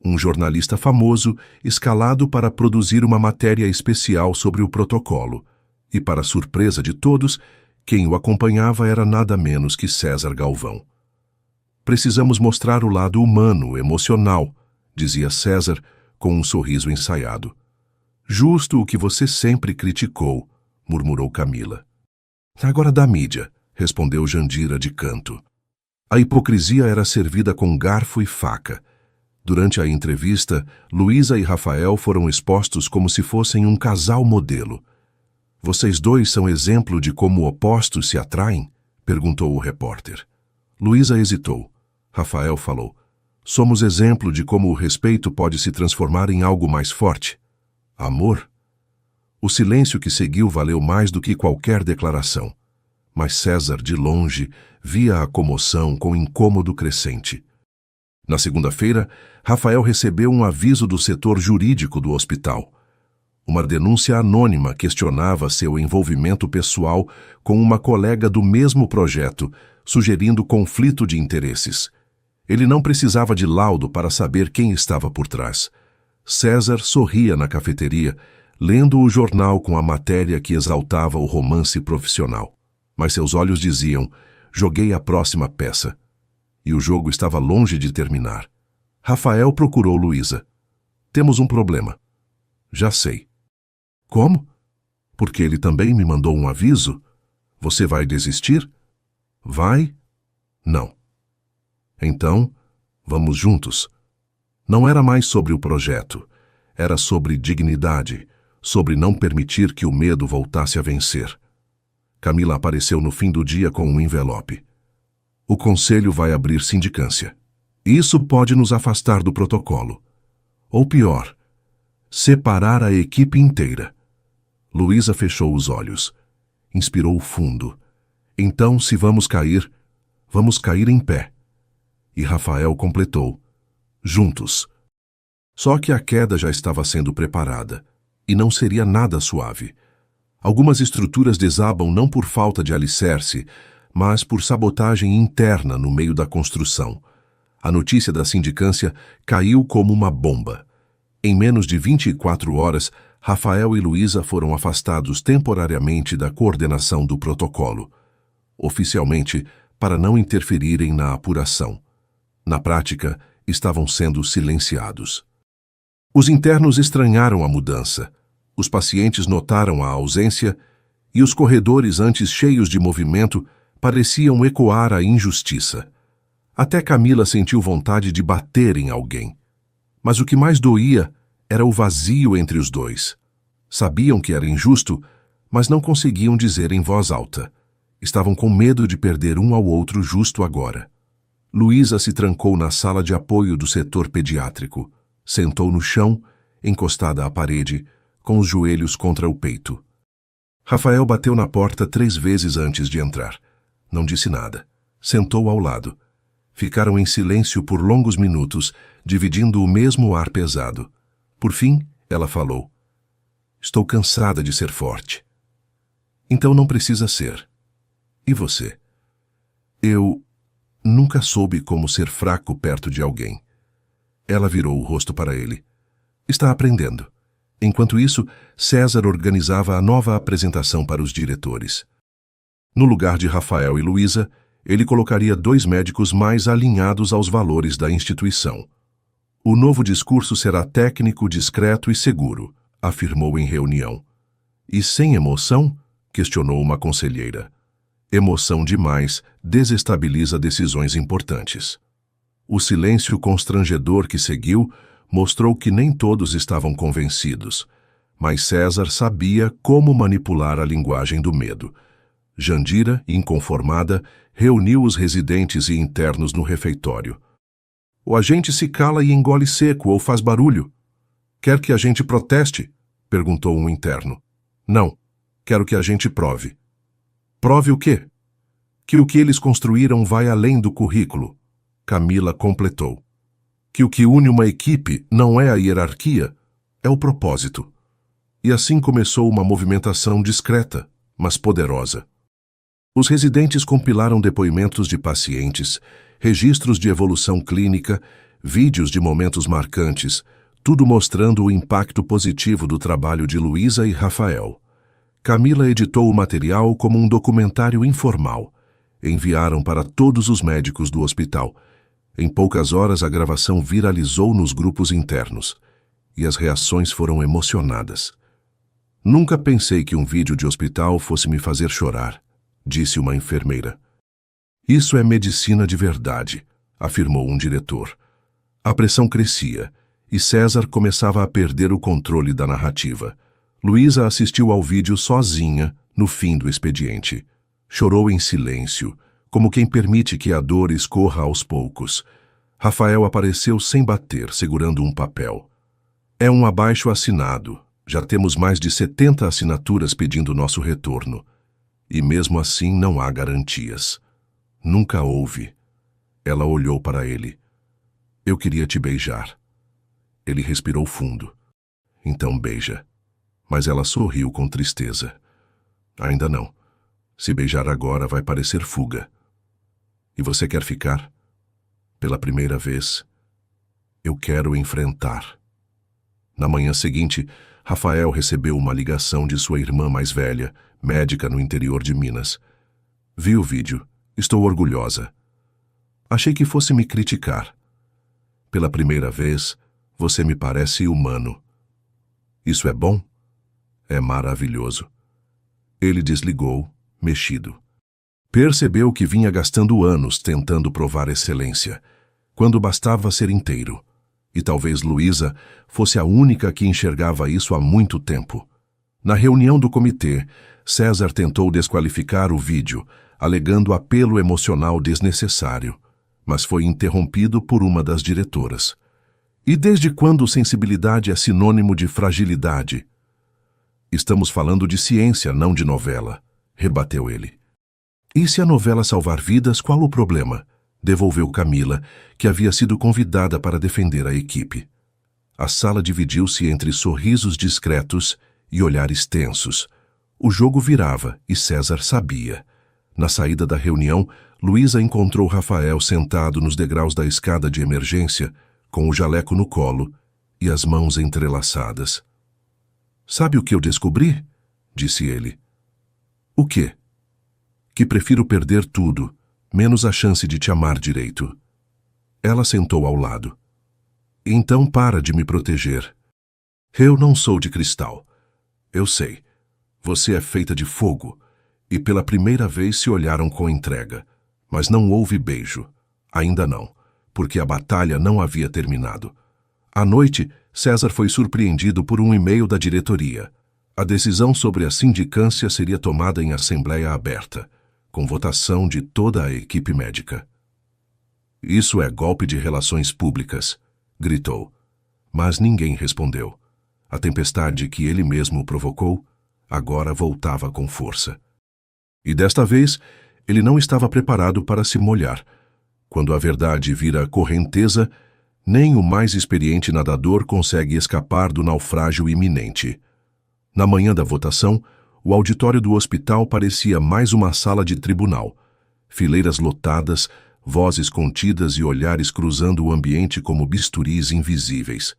Um jornalista famoso, escalado para produzir uma matéria especial sobre o protocolo. E, para surpresa de todos, quem o acompanhava era nada menos que César Galvão. Precisamos mostrar o lado humano, emocional, dizia César, com um sorriso ensaiado. Justo o que você sempre criticou, murmurou Camila. Agora da mídia, respondeu Jandira de canto. A hipocrisia era servida com garfo e faca. Durante a entrevista, Luísa e Rafael foram expostos como se fossem um casal modelo. Vocês dois são exemplo de como opostos se atraem? Perguntou o repórter. Luísa hesitou. Rafael falou. Somos exemplo de como o respeito pode se transformar em algo mais forte. Amor? O silêncio que seguiu valeu mais do que qualquer declaração. Mas César, de longe, via a comoção com incômodo crescente. Na segunda-feira, Rafael recebeu um aviso do setor jurídico do hospital. Uma denúncia anônima questionava seu envolvimento pessoal com uma colega do mesmo projeto, sugerindo conflito de interesses. Ele não precisava de laudo para saber quem estava por trás. César sorria na cafeteria, lendo o jornal com a matéria que exaltava o romance profissional. Mas seus olhos diziam, joguei a próxima peça. E o jogo estava longe de terminar. Rafael procurou Luísa. Temos um problema. Já sei. Como? Porque ele também me mandou um aviso? Você vai desistir? Vai? Não. Então, vamos juntos. Não era mais sobre o projeto. Era sobre dignidade, sobre não permitir que o medo voltasse a vencer. Camila apareceu no fim do dia com um envelope. O conselho vai abrir sindicância. Isso pode nos afastar do protocolo. Ou pior, separar a equipe inteira. Luísa fechou os olhos. Inspirou fundo. Então, se vamos cair em pé. E Rafael completou. Juntos. Só que a queda já estava sendo preparada. E não seria nada suave. Algumas estruturas desabam não por falta de alicerce, mas por sabotagem interna no meio da construção. A notícia da sindicância caiu como uma bomba. Em menos de 24 horas, Rafael e Luísa foram afastados temporariamente da coordenação do protocolo. Oficialmente, para não interferirem na apuração. Na prática, estavam sendo silenciados. Os internos estranharam a mudança. Os pacientes notaram a ausência e os corredores, antes cheios de movimento, pareciam ecoar a injustiça. Até Camila sentiu vontade de bater em alguém. Mas o que mais doía era o vazio entre os dois. Sabiam que era injusto, mas não conseguiam dizer em voz alta. Estavam com medo de perder um ao outro justo agora. Luísa se trancou na sala de apoio do setor pediátrico. Sentou no chão, encostada à parede, com os joelhos contra o peito. Rafael bateu na porta 3 vezes antes de entrar. Não disse nada. Sentou ao lado. Ficaram em silêncio por longos minutos, dividindo o mesmo ar pesado. Por fim, ela falou. Estou cansada de ser forte. Então não precisa ser. E você? Eu nunca soube como ser fraco perto de alguém. Ela virou o rosto para ele. Está aprendendo. Enquanto isso, César organizava a nova apresentação para os diretores. No lugar de Rafael e Luísa, ele colocaria 2 médicos mais alinhados aos valores da instituição. O novo discurso será técnico, discreto e seguro, afirmou em reunião. E sem emoção? Questionou uma conselheira. Emoção demais desestabiliza decisões importantes. O silêncio constrangedor que seguiu mostrou que nem todos estavam convencidos, mas César sabia como manipular a linguagem do medo. Jandira, inconformada, reuniu os residentes e internos no refeitório. O agente se cala e engole seco ou faz barulho. Quer que a gente proteste? Perguntou um interno. Não, quero que a gente prove. Prove o quê? Que o que eles construíram vai além do currículo. Camila completou. Que o que une uma equipe não é a hierarquia, é o propósito. E assim começou uma movimentação discreta, mas poderosa. Os residentes compilaram depoimentos de pacientes, registros de evolução clínica, vídeos de momentos marcantes, tudo mostrando o impacto positivo do trabalho de Luísa e Rafael. Camila editou o material como um documentário informal. Enviaram para todos os médicos do hospital. Em poucas horas, a gravação viralizou nos grupos internos. E as reações foram emocionadas. Nunca pensei que um vídeo de hospital fosse me fazer chorar, disse uma enfermeira. Isso é medicina de verdade, afirmou um diretor. A pressão crescia, e César começava a perder o controle da narrativa. Luísa assistiu ao vídeo sozinha, no fim do expediente. Chorou em silêncio, como quem permite que a dor escorra aos poucos. Rafael apareceu sem bater, segurando um papel. É um abaixo-assinado. Já temos mais de 70 assinaturas pedindo nosso retorno. E mesmo assim não há garantias. Nunca houve. Ela olhou para ele. Eu queria te beijar. Ele respirou fundo. Então beija. Mas ela sorriu com tristeza. Ainda não. Se beijar agora vai parecer fuga. E você quer ficar? Pela primeira vez, eu quero enfrentar. Na manhã seguinte, Rafael recebeu uma ligação de sua irmã mais velha, médica no interior de Minas. Vi o vídeo. Estou orgulhosa. Achei que fosse me criticar. Pela primeira vez, você me parece humano. Isso é bom? É maravilhoso. Ele desligou, mexido. Percebeu que vinha gastando anos tentando provar excelência, quando bastava ser inteiro. E talvez Luísa fosse a única que enxergava isso há muito tempo. Na reunião do comitê, César tentou desqualificar o vídeo, alegando apelo emocional desnecessário, mas foi interrompido por uma das diretoras. E desde quando sensibilidade é sinônimo de fragilidade? Estamos falando de ciência, não de novela, rebateu ele. E se a novela salvar vidas, qual o problema? Devolveu Camila, que havia sido convidada para defender a equipe. A sala dividiu-se entre sorrisos discretos e olhares tensos. O jogo virava e César sabia. Na saída da reunião, Luísa encontrou Rafael sentado nos degraus da escada de emergência, com o jaleco no colo e as mãos entrelaçadas. Sabe o que eu descobri? Disse ele. O quê? Que prefiro perder tudo, menos a chance de te amar direito. Ela sentou ao lado. Então para de me proteger. Eu não sou de cristal. Eu sei. Você é feita de fogo. E pela primeira vez se olharam com entrega. Mas não houve beijo. Ainda não, porque a batalha não havia terminado. À noite, César foi surpreendido por um e-mail da diretoria. A decisão sobre a sindicância seria tomada em assembleia aberta, com votação de toda a equipe médica. Isso é golpe de relações públicas, gritou. Mas ninguém respondeu. A tempestade que ele mesmo provocou agora voltava com força. E desta vez, ele não estava preparado para se molhar. Quando a verdade vira correnteza, nem o mais experiente nadador consegue escapar do naufrágio iminente. Na manhã da votação, o auditório do hospital parecia mais uma sala de tribunal. Fileiras lotadas, vozes contidas e olhares cruzando o ambiente como bisturis invisíveis.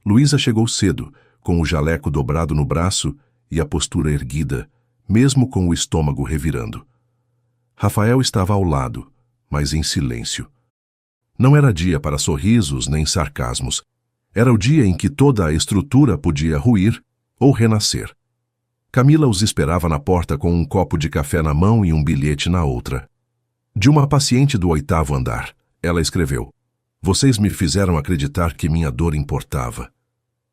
Luísa chegou cedo, com o jaleco dobrado no braço e a postura erguida, mesmo com o estômago revirando. Rafael estava ao lado, mas em silêncio. Não era dia para sorrisos nem sarcasmos. Era o dia em que toda a estrutura podia ruir ou renascer. Camila os esperava na porta com um copo de café na mão e um bilhete na outra. De uma paciente do 8º andar, ela escreveu: "Vocês me fizeram acreditar que minha dor importava."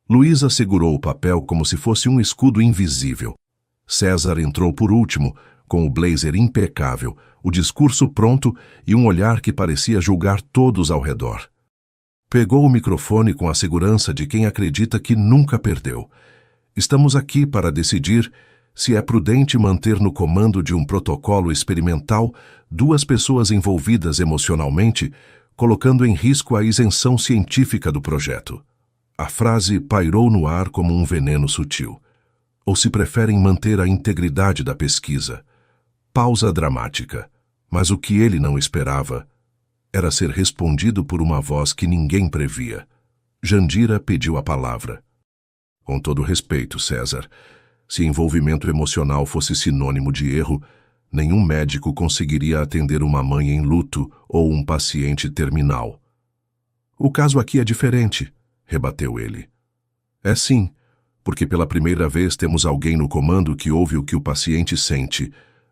Luísa segurou o papel como se fosse um escudo invisível. César entrou por último, com o blazer impecável, o discurso pronto e um olhar que parecia julgar todos ao redor. Pegou o microfone com a segurança de quem acredita que nunca perdeu. "Estamos aqui para decidir se é prudente manter no comando de um protocolo experimental 2 pessoas envolvidas emocionalmente, colocando em risco a isenção científica do projeto." A frase pairou no ar como um veneno sutil. "Ou se preferem manter a integridade da pesquisa." Pausa dramática. Mas o que ele não esperava era ser respondido por uma voz que ninguém previa. Jandira pediu a palavra. "Com todo respeito, César, se envolvimento emocional fosse sinônimo de erro, nenhum médico conseguiria atender uma mãe em luto ou um paciente terminal." "O caso aqui é diferente", rebateu ele. "É sim, porque pela primeira vez temos alguém no comando que ouve o que o paciente sente,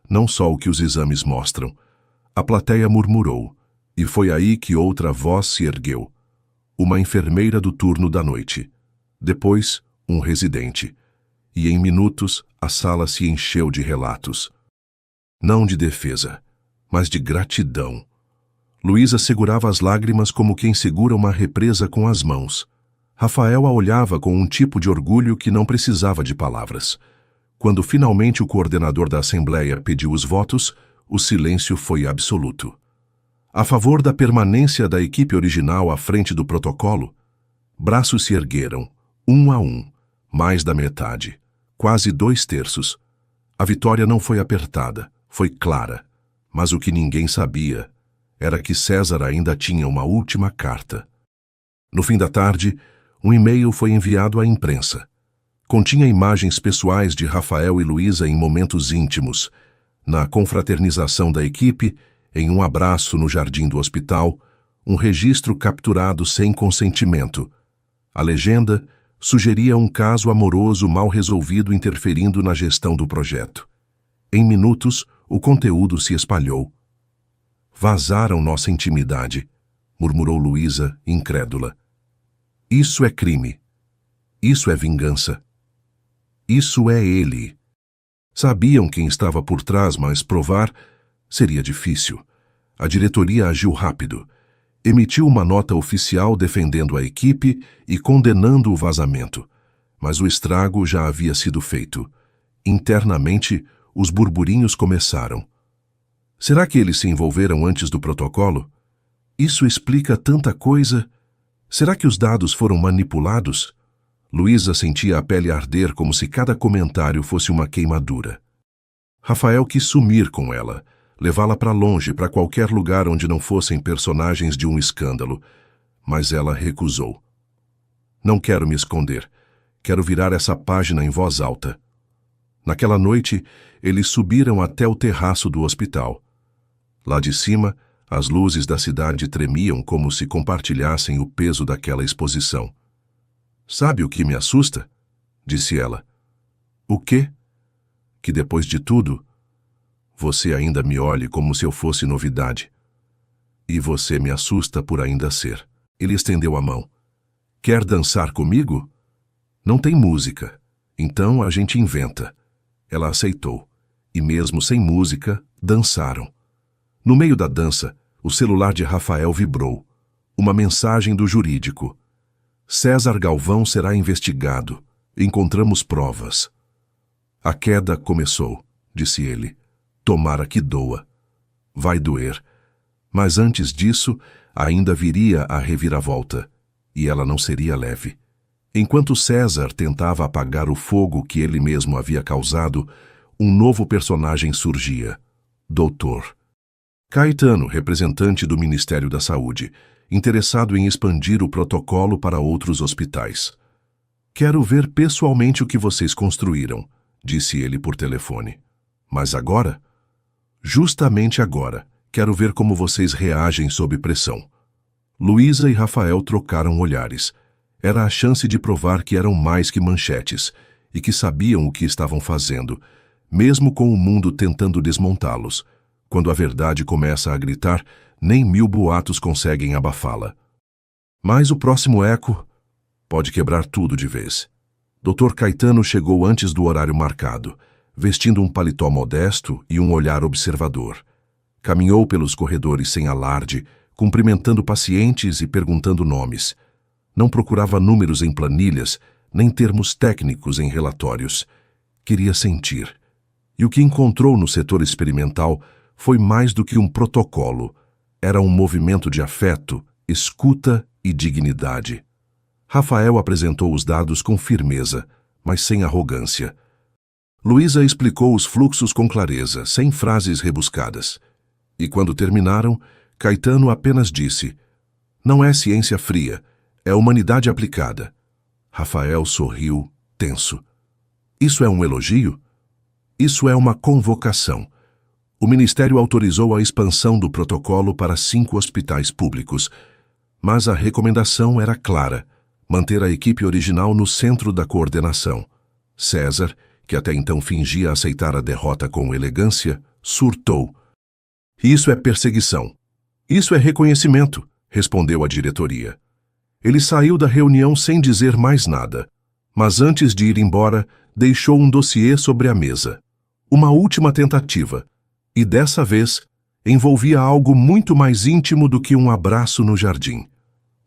não só o que os exames mostram." A plateia murmurou, e foi aí que outra voz se ergueu. Uma enfermeira do turno da noite. Depois, um residente. E em minutos, a sala se encheu de relatos. Não de defesa, mas de gratidão. Luísa segurava as lágrimas como quem segura uma represa com as mãos. Rafael a olhava com um tipo de orgulho que não precisava de palavras. Quando finalmente o coordenador da Assembleia pediu os votos, o silêncio foi absoluto. A favor da permanência da equipe original à frente do protocolo, braços se ergueram, um a um, mais da metade, quase 2/3. A vitória não foi apertada, foi clara, mas o que ninguém sabia era que César ainda tinha uma última carta. No fim da tarde, um e-mail foi enviado à imprensa. Continha imagens pessoais de Rafael e Luísa em momentos íntimos, na confraternização da equipe, em um abraço no jardim do hospital, um registro capturado sem consentimento. A legenda sugeria um caso amoroso mal resolvido interferindo na gestão do projeto. Em minutos, o conteúdo se espalhou. "Vazaram nossa intimidade", murmurou Luísa, incrédula. "Isso é crime. Isso é vingança. Isso é ele." Sabiam quem estava por trás, mas provar seria difícil. A diretoria agiu rápido. Emitiu uma nota oficial defendendo a equipe e condenando o vazamento. Mas o estrago já havia sido feito. Internamente, os burburinhos começaram. Será que eles se envolveram antes do protocolo? Isso explica tanta coisa. Será que os dados foram manipulados? Luísa sentia a pele arder como se cada comentário fosse uma queimadura. Rafael quis sumir com ela, levá-la para longe, para qualquer lugar onde não fossem personagens de um escândalo, mas ela recusou. "Não quero me esconder. Quero virar essa página em voz alta." Naquela noite, eles subiram até o terraço do hospital. Lá de cima, as luzes da cidade tremiam como se compartilhassem o peso daquela exposição. "Sabe o que me assusta?" disse ela. "O quê?" "Que depois de tudo, você ainda me olhe como se eu fosse novidade. E você me assusta por ainda ser." Ele estendeu a mão. "Quer dançar comigo?" "Não tem música, então a gente inventa." Ela aceitou, e mesmo sem música, dançaram. No meio da dança, o celular de Rafael vibrou. Uma mensagem do jurídico. "César Galvão será investigado. Encontramos provas." "A queda começou", disse ele. "Tomara que doa. Vai doer. Mas antes disso, ainda viria a reviravolta. E ela não seria leve. Enquanto César tentava apagar o fogo que ele mesmo havia causado, um novo personagem surgia: Doutor Caetano, representante do Ministério da Saúde, interessado em expandir o protocolo para outros hospitais. Quero ver pessoalmente o que vocês construíram, disse ele por telefone. Mas agora? Justamente agora. Quero ver como vocês reagem sob pressão. Luísa e Rafael trocaram olhares. Era a chance de provar que eram mais que manchetes e que sabiam o que estavam fazendo, mesmo com o mundo tentando desmontá-los. Quando a verdade começa a gritar, nem 1000 boatos conseguem abafá-la. Mas o próximo eco pode quebrar tudo de vez. Dr. Caetano chegou antes do horário marcado, vestindo um paletó modesto e um olhar observador. Caminhou pelos corredores sem alarde, cumprimentando pacientes e perguntando nomes. Não procurava números em planilhas, nem termos técnicos em relatórios. Queria sentir. E o que encontrou no setor experimental foi mais do que um protocolo. Era um movimento de afeto, escuta e dignidade. Rafael apresentou os dados com firmeza, mas sem arrogância. Luísa explicou os fluxos com clareza, sem frases rebuscadas. E quando terminaram, Caetano apenas disse: "Não é ciência fria, é humanidade aplicada." Rafael sorriu, tenso. Isso é um elogio? Isso é uma convocação. O Ministério autorizou a expansão do protocolo para 5 hospitais públicos, mas a recomendação era clara: manter a equipe original no centro da coordenação. César, que até então fingia aceitar a derrota com elegância, surtou. "Isso é perseguição. Isso é reconhecimento", respondeu a diretoria. Ele saiu da reunião sem dizer mais nada, mas antes de ir embora, deixou um dossiê sobre a mesa. Uma última tentativa, e dessa vez envolvia algo muito mais íntimo do que um abraço no jardim.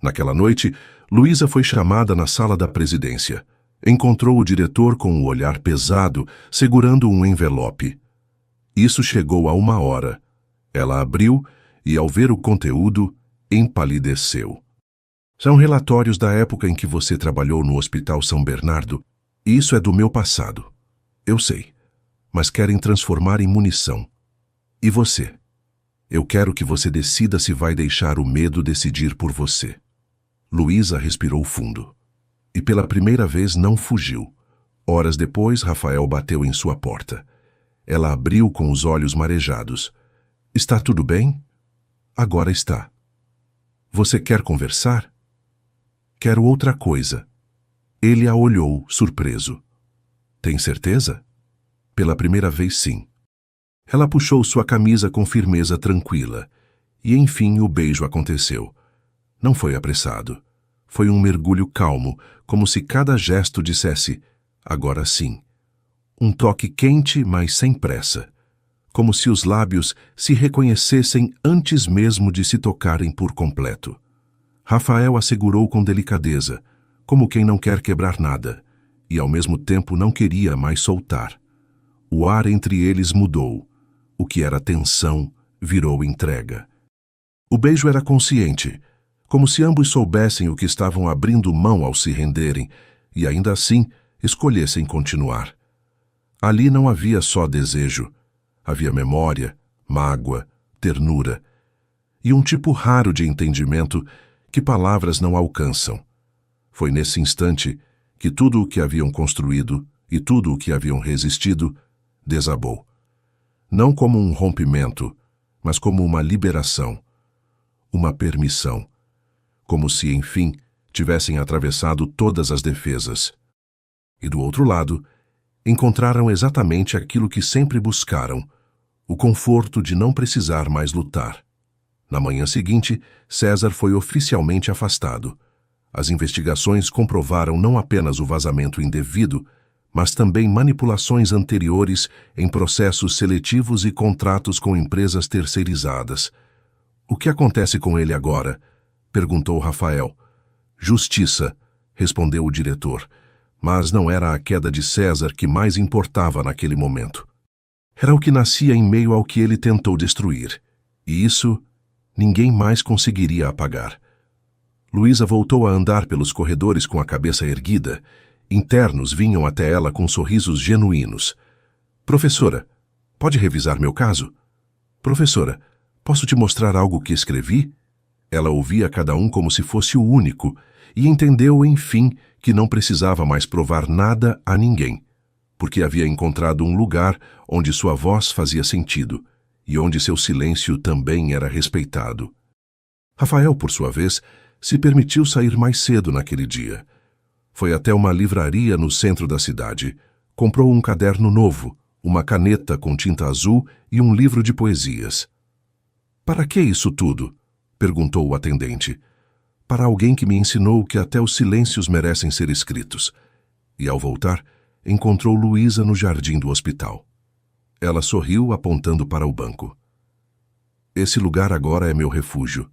Naquela noite, Luísa foi chamada na sala da presidência. Encontrou o diretor com o olhar pesado, segurando um envelope. Isso chegou a 1 hora. Ela abriu e, ao ver o conteúdo, empalideceu. "São relatórios da época em que você trabalhou no Hospital São Bernardo. Isso é do meu passado. Eu sei. Mas querem transformar em munição. E você? Eu quero que você decida se vai deixar o medo decidir por você." Luísa respirou fundo. E pela primeira vez não fugiu. Horas depois, Rafael bateu em sua porta. Ela abriu com os olhos marejados. "Está tudo bem?" "Agora está." "Você quer conversar?" "Quero outra coisa." Ele a olhou, surpreso. "Tem certeza?" "Pela primeira vez, sim." Ela puxou sua camisa com firmeza tranquila. E, enfim, o beijo aconteceu. Não foi apressado. Foi um mergulho calmo, como se cada gesto dissesse: "Agora sim." Um toque quente, mas sem pressa. Como se os lábios se reconhecessem antes mesmo de se tocarem por completo. Rafael a segurou com delicadeza, como quem não quer quebrar nada, e ao mesmo tempo não queria mais soltar. O ar entre eles mudou. O que era tensão virou entrega. O beijo era consciente, como se ambos soubessem o que estavam abrindo mão ao se renderem, e ainda assim escolhessem continuar. Ali não havia só desejo. Havia memória, mágoa, ternura, e um tipo raro de entendimento que palavras não alcançam. Foi nesse instante que tudo o que haviam construído e tudo o que haviam resistido desabou. Não como um rompimento, mas como uma liberação, uma permissão, como se, enfim, tivessem atravessado todas as defesas. E do outro lado, encontraram exatamente aquilo que sempre buscaram: o conforto de não precisar mais lutar. Na manhã seguinte, César foi oficialmente afastado. As investigações comprovaram não apenas o vazamento indevido, mas também manipulações anteriores em processos seletivos e contratos com empresas terceirizadas. "O que acontece com ele agora?" perguntou Rafael. "Justiça", respondeu o diretor, mas não era a queda de César que mais importava naquele momento. Era o que nascia em meio ao que ele tentou destruir, e isso ninguém mais conseguiria apagar. Luísa voltou a andar pelos corredores com a cabeça erguida. Internos vinham até ela com sorrisos genuínos. Professora, pode revisar meu caso? Professora, posso te mostrar algo que escrevi? Ela ouvia cada um como se fosse o único e entendeu, enfim, que não precisava mais provar nada a ninguém, porque havia encontrado um lugar onde sua voz fazia sentido e onde seu silêncio também era respeitado. Rafael, por sua vez, se permitiu sair mais cedo naquele dia. Foi até uma livraria no centro da cidade. Comprou um caderno novo, uma caneta com tinta azul e um livro de poesias. Para que isso tudo? Perguntou o atendente. Para alguém que me ensinou que até os silêncios merecem ser escritos. E ao voltar, encontrou Luísa no jardim do hospital. Ela sorriu apontando para o banco. Esse lugar agora é meu refúgio.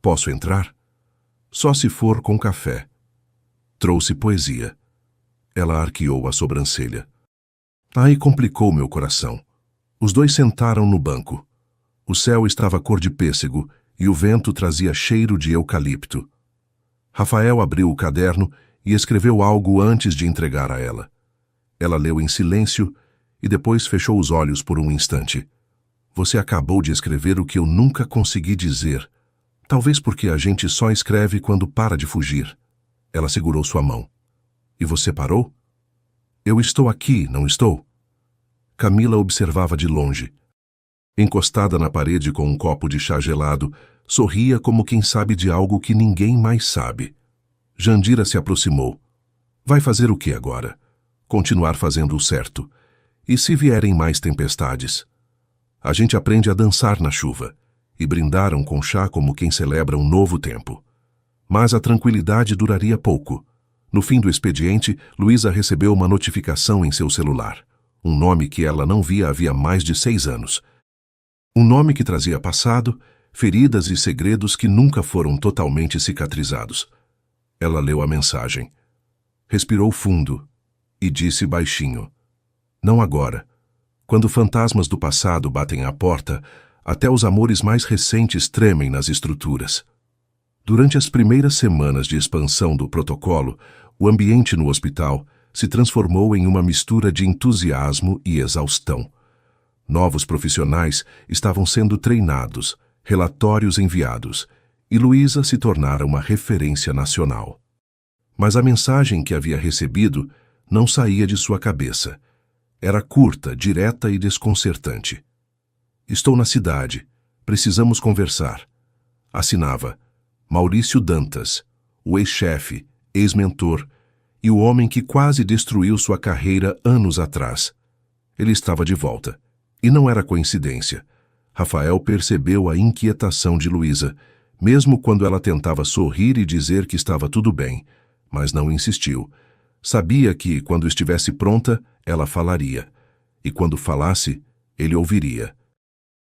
Posso entrar? Só se for com café. Trouxe poesia. Ela arqueou a sobrancelha. Aí complicou meu coração. Os dois sentaram no banco. O céu estava cor de pêssego e o vento trazia cheiro de eucalipto. Rafael abriu o caderno e escreveu algo antes de entregar a ela. Ela leu em silêncio e depois fechou os olhos por um instante. Você acabou de escrever o que eu nunca consegui dizer. Talvez porque a gente só escreve quando para de fugir. Ela segurou sua mão. E você parou? Eu estou aqui, não estou? Camila observava de longe. Encostada na parede com um copo de chá gelado, sorria como quem sabe de algo que ninguém mais sabe. Jandira se aproximou. Vai fazer o que agora? Continuar fazendo o certo. E se vierem mais tempestades? A gente aprende a dançar na chuva. E brindaram com chá como quem celebra um novo tempo. Mas a tranquilidade duraria pouco. No fim do expediente, Luísa recebeu uma notificação em seu celular. Um nome que ela não via havia mais de 6 anos. Um nome que trazia passado, feridas e segredos que nunca foram totalmente cicatrizados. Ela leu a mensagem. Respirou fundo e disse baixinho: Não agora. Quando fantasmas do passado batem à porta, até os amores mais recentes tremem nas estruturas. Durante as primeiras semanas de expansão do protocolo, o ambiente no hospital se transformou em uma mistura de entusiasmo e exaustão. Novos profissionais estavam sendo treinados, relatórios enviados, e Luísa se tornara uma referência nacional. Mas a mensagem que havia recebido não saía de sua cabeça. Era curta, direta e desconcertante. Estou na cidade. Precisamos conversar. Assinava Maurício Dantas, o ex-chefe, ex-mentor e o homem que quase destruiu sua carreira anos atrás. Ele estava de volta. E não era coincidência. Rafael percebeu a inquietação de Luísa, mesmo quando ela tentava sorrir e dizer que estava tudo bem, mas não insistiu. Sabia que, quando estivesse pronta, ela falaria. E quando falasse, ele ouviria.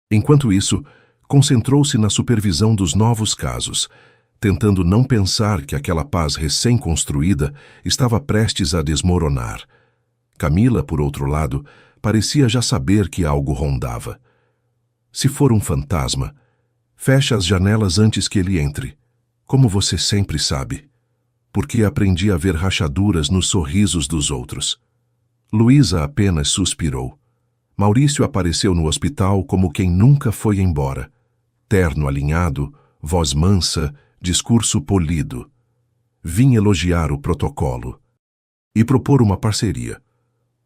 Enquanto isso, concentrou-se na supervisão dos novos casos, tentando não pensar que aquela paz recém-construída estava prestes a desmoronar. Camila, por outro lado, parecia já saber que algo rondava. Se for um fantasma, feche as janelas antes que ele entre, como você sempre sabe, porque aprendi a ver rachaduras nos sorrisos dos outros. Luísa apenas suspirou. Maurício apareceu no hospital como quem nunca foi embora. Terno alinhado, voz mansa, discurso polido. Vim elogiar o protocolo e propor uma parceria.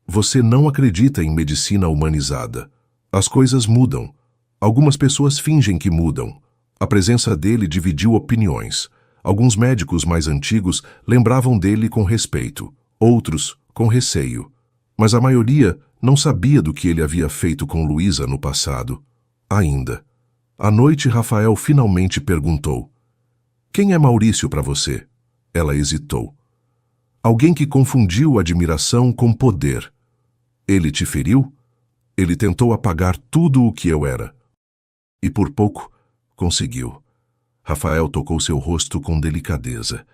Você não acredita em medicina humanizada. As coisas mudam. Algumas pessoas fingem que mudam. A presença dele dividiu opiniões. Alguns médicos mais antigos lembravam dele com respeito, outros com receio. Mas a maioria não sabia do que ele havia feito com Luísa no passado. Ainda. À noite, Rafael finalmente perguntou: Quem é Maurício para você? Ela hesitou. Alguém que confundiu admiração com poder. Ele te feriu? Ele tentou apagar tudo o que eu era. E por pouco, conseguiu. Rafael tocou seu rosto com delicadeza.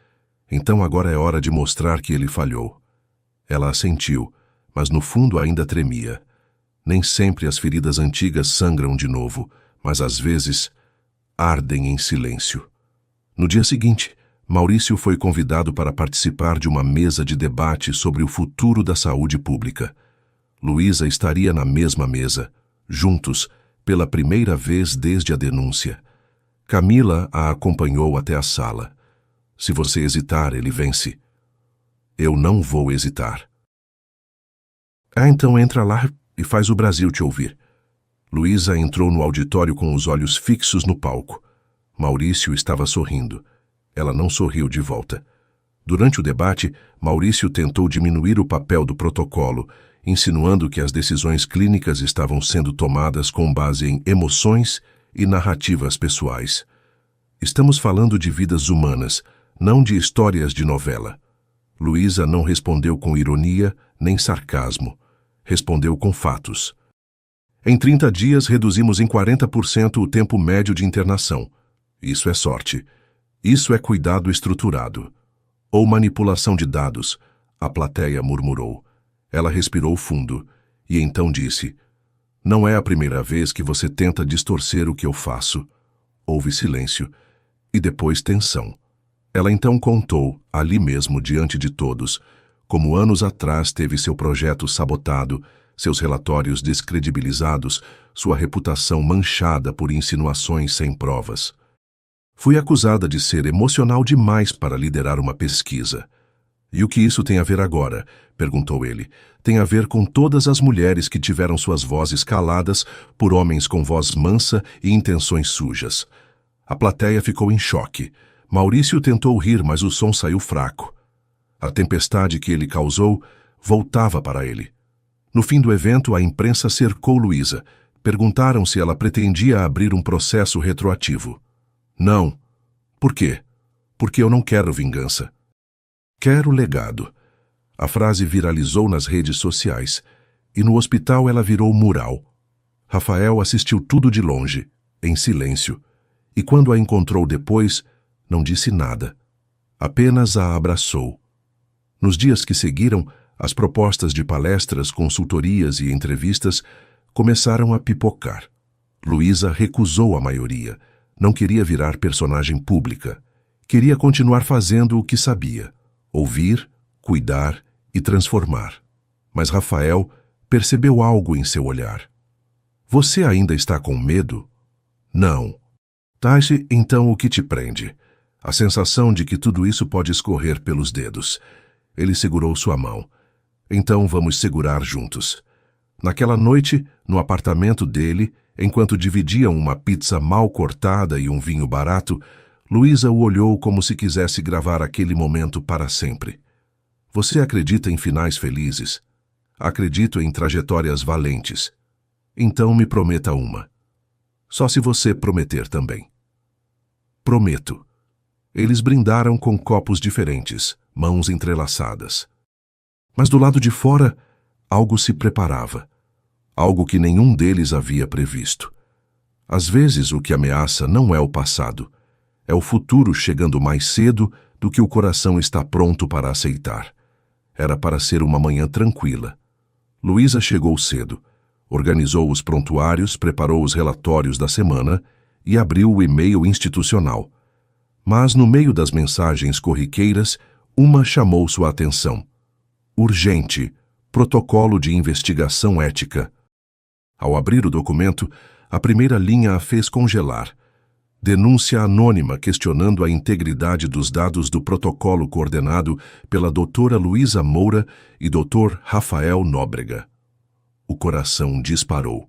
Então agora é hora de mostrar que ele falhou. Ela assentiu, mas no fundo ainda tremia. Nem sempre as feridas antigas sangram de novo, mas às vezes ardem em silêncio. No dia seguinte, Maurício foi convidado para participar de uma mesa de debate sobre o futuro da saúde pública. Luísa estaria na mesma mesa, juntos, pela primeira vez desde a denúncia. Camila a acompanhou até a sala. Se você hesitar, ele vence. Eu não vou hesitar. Então entra lá e faz o Brasil te ouvir. Luísa entrou no auditório com os olhos fixos no palco. Maurício estava sorrindo. Ela não sorriu de volta. Durante o debate, Maurício tentou diminuir o papel do protocolo, insinuando que as decisões clínicas estavam sendo tomadas com base em emoções e narrativas pessoais. Estamos falando de vidas humanas, não de histórias de novela. Luísa não respondeu com ironia nem sarcasmo. Respondeu com fatos. Em 30 dias, reduzimos em 40% o tempo médio de internação. Isso é sorte. Isso é cuidado estruturado. Ou manipulação de dados, a plateia murmurou. Ela respirou fundo e então disse: não é a primeira vez que você tenta distorcer o que eu faço. Houve silêncio e depois tensão. Ela então contou, ali mesmo diante de todos, como anos atrás teve seu projeto sabotado, seus relatórios descredibilizados, sua reputação manchada por insinuações sem provas. Fui acusada de ser emocional demais para liderar uma pesquisa. E o que isso tem a ver agora? Perguntou ele. Tem a ver com todas as mulheres que tiveram suas vozes caladas por homens com voz mansa e intenções sujas. A plateia ficou em choque. Maurício tentou rir, mas o som saiu fraco. A tempestade que ele causou voltava para ele. No fim do evento, a imprensa cercou Luísa. Perguntaram se ela pretendia abrir um processo retroativo. Não. Por quê? Porque eu não quero vingança. Quero legado. A frase viralizou nas redes sociais, e no hospital ela virou mural. Rafael assistiu tudo de longe, em silêncio, e quando a encontrou depois, não disse nada. Apenas a abraçou. Nos dias que seguiram, as propostas de palestras, consultorias e entrevistas começaram a pipocar. Luísa recusou a maioria. Não queria virar personagem pública. Queria continuar fazendo o que sabia. Ouvir, cuidar e transformar. Mas Rafael percebeu algo em seu olhar. Você ainda está com medo? Não. Tache, então, o que te prende? A sensação de que tudo isso pode escorrer pelos dedos. Ele segurou sua mão. Então vamos segurar juntos. Naquela noite, no apartamento dele, enquanto dividiam uma pizza mal cortada e um vinho barato, Luísa o olhou como se quisesse gravar aquele momento para sempre. Você acredita em finais felizes? Acredito em trajetórias valentes. Então me prometa uma. Só se você prometer também. Prometo. Eles brindaram com copos diferentes, mãos entrelaçadas. Mas do lado de fora, algo se preparava. Algo que nenhum deles havia previsto. Às vezes, o que ameaça não é o passado. É o futuro chegando mais cedo do que o coração está pronto para aceitar. Era para ser uma manhã tranquila. Luísa chegou cedo, organizou os prontuários, preparou os relatórios da semana e abriu o e-mail institucional. Mas, no meio das mensagens corriqueiras, uma chamou sua atenção. Urgente, protocolo de investigação ética. Ao abrir o documento, a primeira linha a fez congelar. Denúncia anônima questionando a integridade dos dados do protocolo coordenado pela doutora Luísa Moura e doutor Rafael Nóbrega. O coração disparou.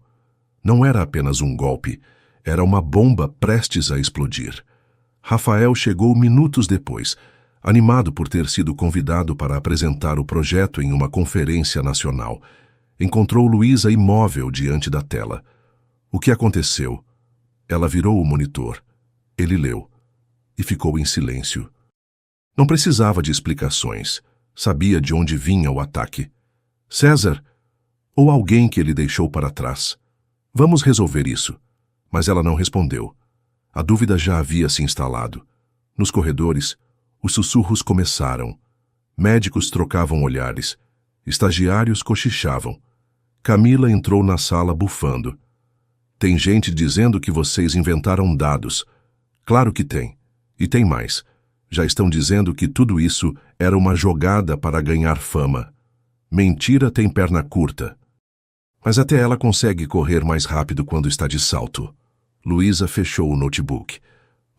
Não era apenas um golpe, era uma bomba prestes a explodir. Rafael chegou minutos depois, animado por ter sido convidado para apresentar o projeto em uma conferência nacional. Encontrou Luísa imóvel diante da tela. O que aconteceu? Ela virou o monitor. Ele leu. E ficou em silêncio. Não precisava de explicações. Sabia de onde vinha o ataque. César? Ou alguém que ele deixou para trás? Vamos resolver isso. Mas ela não respondeu. A dúvida já havia se instalado. Nos corredores, os sussurros começaram. Médicos trocavam olhares. Estagiários cochichavam. Camila entrou na sala bufando. Tem gente dizendo que vocês inventaram dados. Claro que tem. E tem mais. Já estão dizendo que tudo isso era uma jogada para ganhar fama. Mentira tem perna curta. Mas até ela consegue correr mais rápido quando está de salto. Luísa fechou o notebook.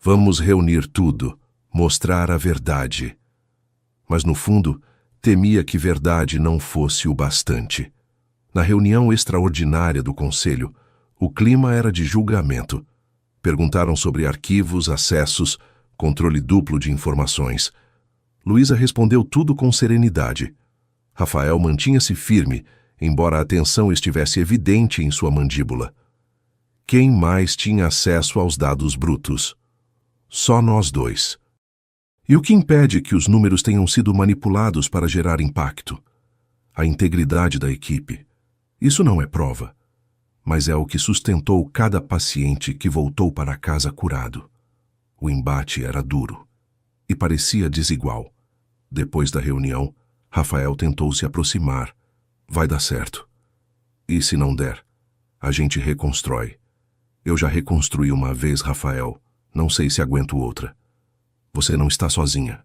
Vamos reunir tudo, mostrar a verdade. Mas no fundo, temia que verdade não fosse o bastante. Na reunião extraordinária do conselho, o clima era de julgamento. Perguntaram sobre arquivos, acessos, controle duplo de informações. Luísa respondeu tudo com serenidade. Rafael mantinha-se firme, embora a tensão estivesse evidente em sua mandíbula. Quem mais tinha acesso aos dados brutos? Só nós dois. E o que impede que os números tenham sido manipulados para gerar impacto? A integridade da equipe. Isso não é prova, mas é o que sustentou cada paciente que voltou para casa curado. O embate era duro e parecia desigual. Depois da reunião, Rafael tentou se aproximar. Vai dar certo. E se não der, a gente reconstrói. Eu já reconstruí uma vez, Rafael. Não sei se aguento outra. Você não está sozinha.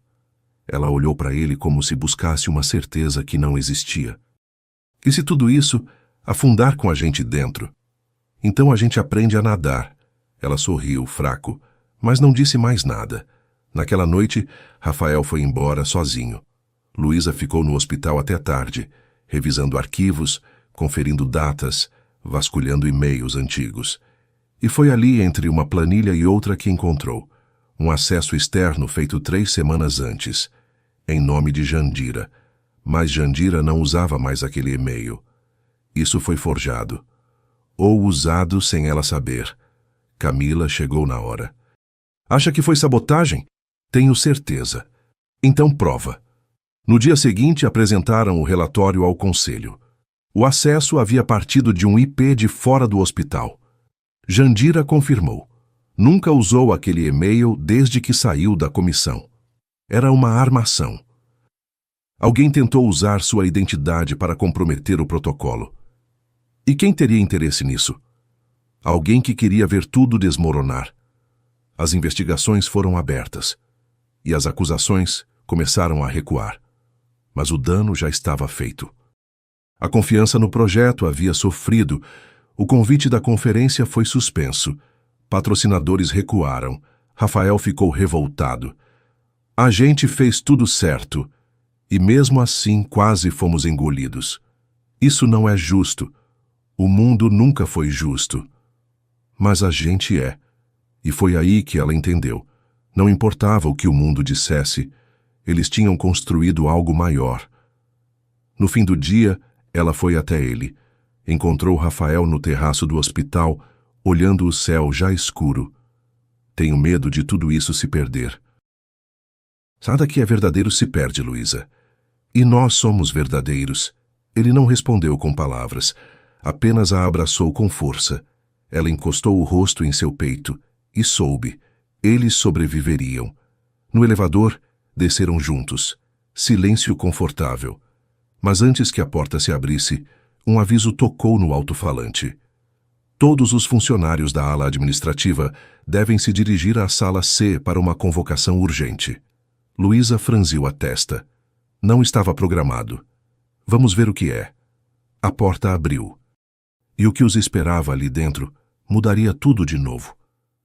Ela olhou para ele como se buscasse uma certeza que não existia. E se tudo isso afundar com a gente dentro? Então a gente aprende a nadar. Ela sorriu, fraco, mas não disse mais nada. Naquela noite, Rafael foi embora sozinho. Luísa ficou no hospital até tarde, revisando arquivos, conferindo datas, vasculhando e-mails antigos. E foi ali, entre uma planilha e outra, que encontrou um acesso externo feito 3 semanas antes, em nome de Jandira. Mas Jandira não usava mais aquele e-mail. Isso foi forjado. Ou usado sem ela saber. Camila chegou na hora. Acha que foi sabotagem? Tenho certeza. Então prova. No dia seguinte, apresentaram o relatório ao conselho. O acesso havia partido de um IP de fora do hospital. Jandira confirmou. Nunca usou aquele e-mail desde que saiu da comissão. Era uma armação. Alguém tentou usar sua identidade para comprometer o protocolo. E quem teria interesse nisso? Alguém que queria ver tudo desmoronar. As investigações foram abertas. E as acusações começaram a recuar. Mas o dano já estava feito. A confiança no projeto havia sofrido. O convite da conferência foi suspenso. Patrocinadores recuaram. Rafael ficou revoltado. A gente fez tudo certo. E mesmo assim quase fomos engolidos. Isso não é justo. O mundo nunca foi justo. Mas a gente é. E foi aí que ela entendeu. Não importava o que o mundo dissesse. Eles tinham construído algo maior. No fim do dia, ela foi até ele. Encontrou Rafael no terraço do hospital, olhando o céu já escuro. Tenho medo de tudo isso se perder. Nada que é verdadeiro se perde, Luísa. E nós somos verdadeiros. Ele não respondeu com palavras. Apenas a abraçou com força. Ela encostou o rosto em seu peito e soube. Eles sobreviveriam. No elevador, desceram juntos. Silêncio confortável. Mas antes que a porta se abrisse, um aviso tocou no alto-falante. Todos os funcionários da ala administrativa devem se dirigir à sala C para uma convocação urgente. Luísa franziu a testa. Não estava programado. Vamos ver o que é. A porta abriu. E o que os esperava ali dentro mudaria tudo de novo.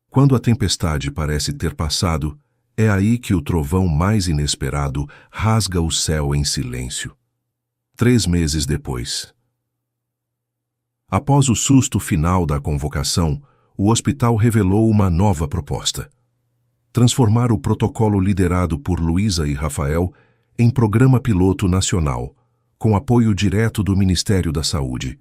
Quando a tempestade parece ter passado, é aí que o trovão mais inesperado rasga o céu em silêncio. 3 meses depois. Após o susto final da convocação, o hospital revelou uma nova proposta. Transformar o protocolo liderado por Luísa e Rafael em programa piloto nacional, com apoio direto do Ministério da Saúde.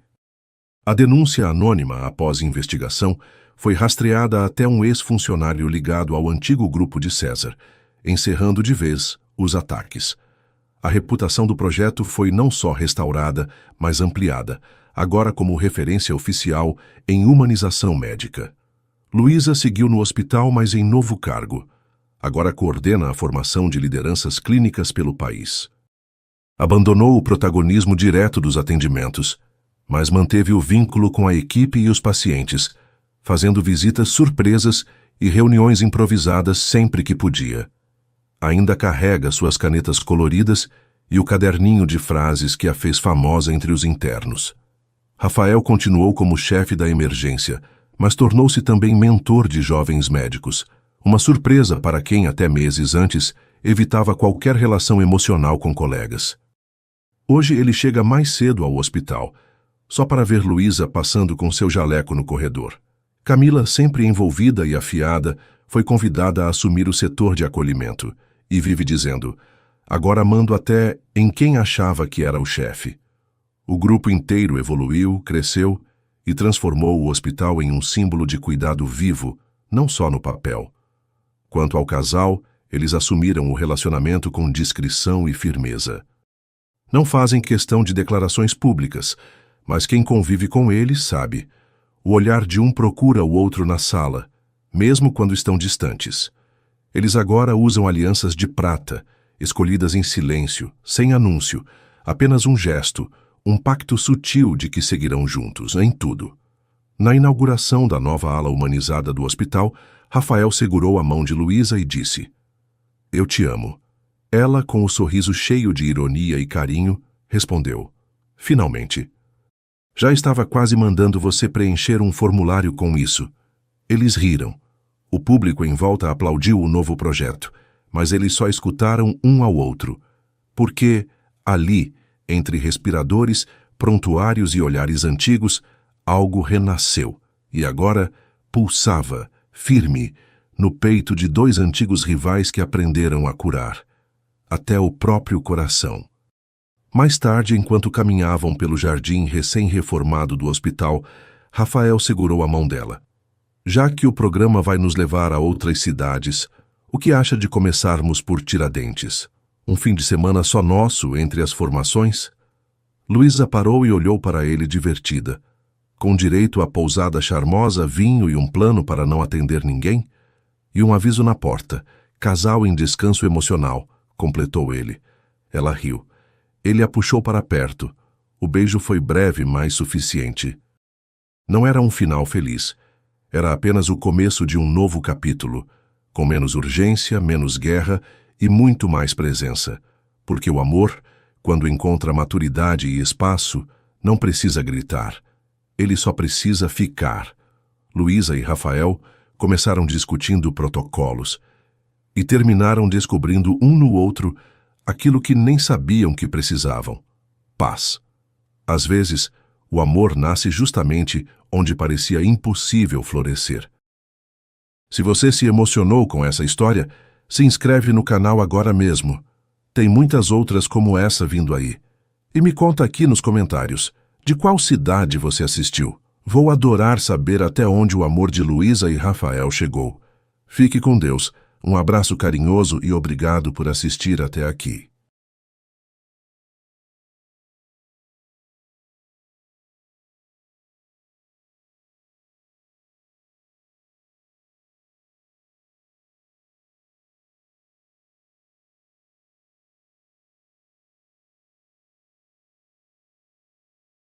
A denúncia anônima após investigação foi rastreada até um ex-funcionário ligado ao antigo grupo de César, encerrando de vez os ataques. A reputação do projeto foi não só restaurada, mas ampliada, agora como referência oficial em humanização médica. Luísa seguiu no hospital, mas em novo cargo. Agora coordena a formação de lideranças clínicas pelo país. Abandonou o protagonismo direto dos atendimentos, mas manteve o vínculo com a equipe e os pacientes, fazendo visitas surpresas e reuniões improvisadas sempre que podia. Ainda carrega suas canetas coloridas e o caderninho de frases que a fez famosa entre os internos. Rafael continuou como chefe da emergência, mas tornou-se também mentor de jovens médicos. Uma surpresa para quem, até meses antes, evitava qualquer relação emocional com colegas. Hoje ele chega mais cedo ao hospital, só para ver Luísa passando com seu jaleco no corredor. Camila, sempre envolvida e afiada, foi convidada a assumir o setor de acolhimento e vive dizendo: agora mando até em quem achava que era o chefe. O grupo inteiro evoluiu, cresceu e transformou o hospital em um símbolo de cuidado vivo, não só no papel. Quanto ao casal, eles assumiram o relacionamento com discrição e firmeza. Não fazem questão de declarações públicas, mas quem convive com eles sabe. O olhar de um procura o outro na sala, mesmo quando estão distantes. Eles agora usam alianças de prata, escolhidas em silêncio, sem anúncio, apenas um gesto, um pacto sutil de que seguirão juntos, em tudo. Na inauguração da nova ala humanizada do hospital, Rafael segurou a mão de Luísa e disse: eu te amo. Ela, com o sorriso cheio de ironia e carinho, respondeu: finalmente. Já estava quase mandando você preencher um formulário com isso. Eles riram. O público em volta aplaudiu o novo projeto, mas eles só escutaram um ao outro, porque, ali, entre respiradores, prontuários e olhares antigos, algo renasceu e agora pulsava, firme, no peito de dois antigos rivais que aprenderam a curar, até o próprio coração. Mais tarde, enquanto caminhavam pelo jardim recém-reformado do hospital, Rafael segurou a mão dela. Já que o programa vai nos levar a outras cidades, o que acha de começarmos por Tiradentes? Um fim de semana só nosso entre as formações? Luísa parou e olhou para ele divertida. Com direito a pousada charmosa, vinho e um plano para não atender ninguém? E um aviso na porta: casal em descanso emocional, completou ele. Ela riu. Ele a puxou para perto. O beijo foi breve, mas suficiente. Não era um final feliz. Era apenas o começo de um novo capítulo, com menos urgência, menos guerra e muito mais presença. Porque o amor, quando encontra maturidade e espaço, não precisa gritar. Ele só precisa ficar. Luísa e Rafael começaram discutindo protocolos e terminaram descobrindo um no outro aquilo que nem sabiam que precisavam: paz. Às vezes, o amor nasce justamente onde parecia impossível florescer. Se você se emocionou com essa história, se inscreve no canal agora mesmo. Tem muitas outras como essa vindo aí. E me conta aqui nos comentários, de qual cidade você assistiu? Vou adorar saber até onde o amor de Luísa e Rafael chegou. Fique com Deus. Um abraço carinhoso e obrigado por assistir até aqui.